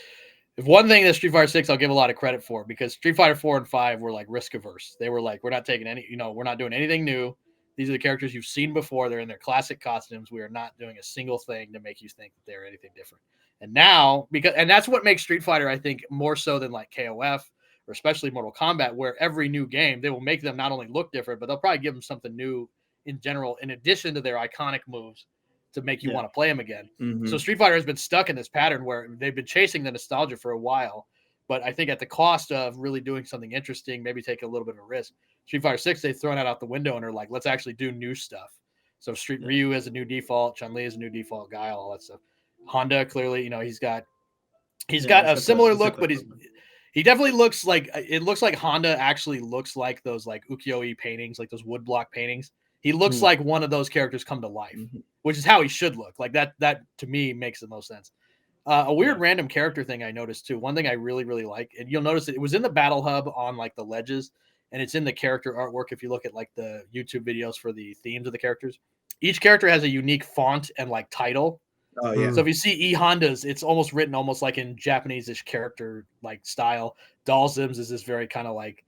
if one thing that Street Fighter 6 I'll give a lot of credit for, because Street Fighter 4 and 5 were like risk averse. They were like, we're not taking any, we're not doing anything new. These are the characters you've seen before. They're in their classic costumes. We are not doing a single thing to make you think that they're anything different. And now, and that's what makes Street Fighter, I think, more so than like KOF or especially Mortal Kombat, where every new game, they will make them not only look different, but they'll probably give them something new in general, in addition to their iconic moves to make you want to play them again. So Street Fighter has been stuck in this pattern where they've been chasing the nostalgia for a while, but I think at the cost of really doing something interesting, maybe take a little bit of a risk. Street Fighter 6, they've thrown it out the window and are like, let's actually do new stuff. So Ryu has a new default, Chun-Li is a new default, Guile, all that stuff. Honda, clearly, he's got a similar look, but he definitely looks like, it looks like Honda actually looks like those like ukiyo-e paintings, like those woodblock paintings. He looks like one of those characters come to life, which is how he should look. Like that to me makes the most sense. A weird random character thing I noticed too. One thing I really, really like, and you'll notice it was in the Battle Hub on like the ledges, and it's in the character artwork. If you look at like the YouTube videos for the themes of the characters, each character has a unique font and like title. Oh yeah. So if you see E Honda's, it's almost written almost like in Japanese-ish character like style. Dhalsim's is this very kind of like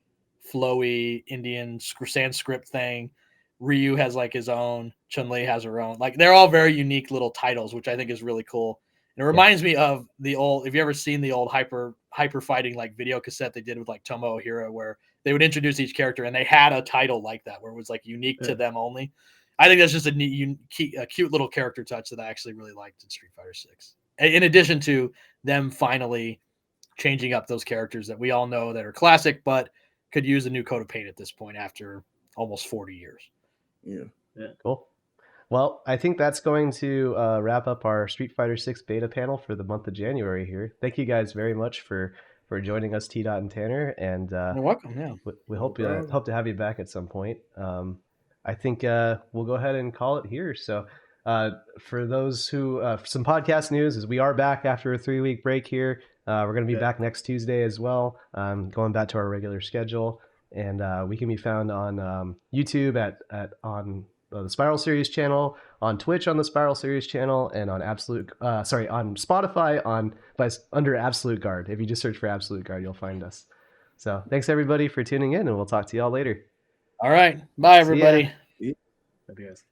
flowy Indian Sanskrit thing. Ryu has like his own. Chun-Li has her own. Like they're all very unique little titles, which I think is really cool. And it reminds me of the old. If you ever seen the old hyper fighting like video cassette they did with like Tomo Ohira, where they would introduce each character and they had a title like that where it was like unique to them only. I think that's just a cute little character touch that I actually really liked in Street Fighter 6. In addition to them finally changing up those characters that we all know that are classic, but could use a new coat of paint at this point after almost 40 years. Yeah. Cool. Well, I think that's going to wrap up our Street Fighter 6 beta panel for the month of January here. Thank you guys very much for joining us, T-Dot and Tanner. And you're welcome. Yeah, we hope to have you back at some point. I think we'll go ahead and call it here. So for those who some podcast news is we are back after a 3-week break here. We're going to be back next Tuesday as well, going back to our regular schedule. And we can be found on YouTube on the Spiral Series channel, on Twitch on the Spiral Series channel, and on on Spotify under Absolute Guard. If you just search for Absolute Guard, you'll find us. So thanks everybody for tuning in, and we'll talk to y'all later. All right. Bye, everybody. Love you guys.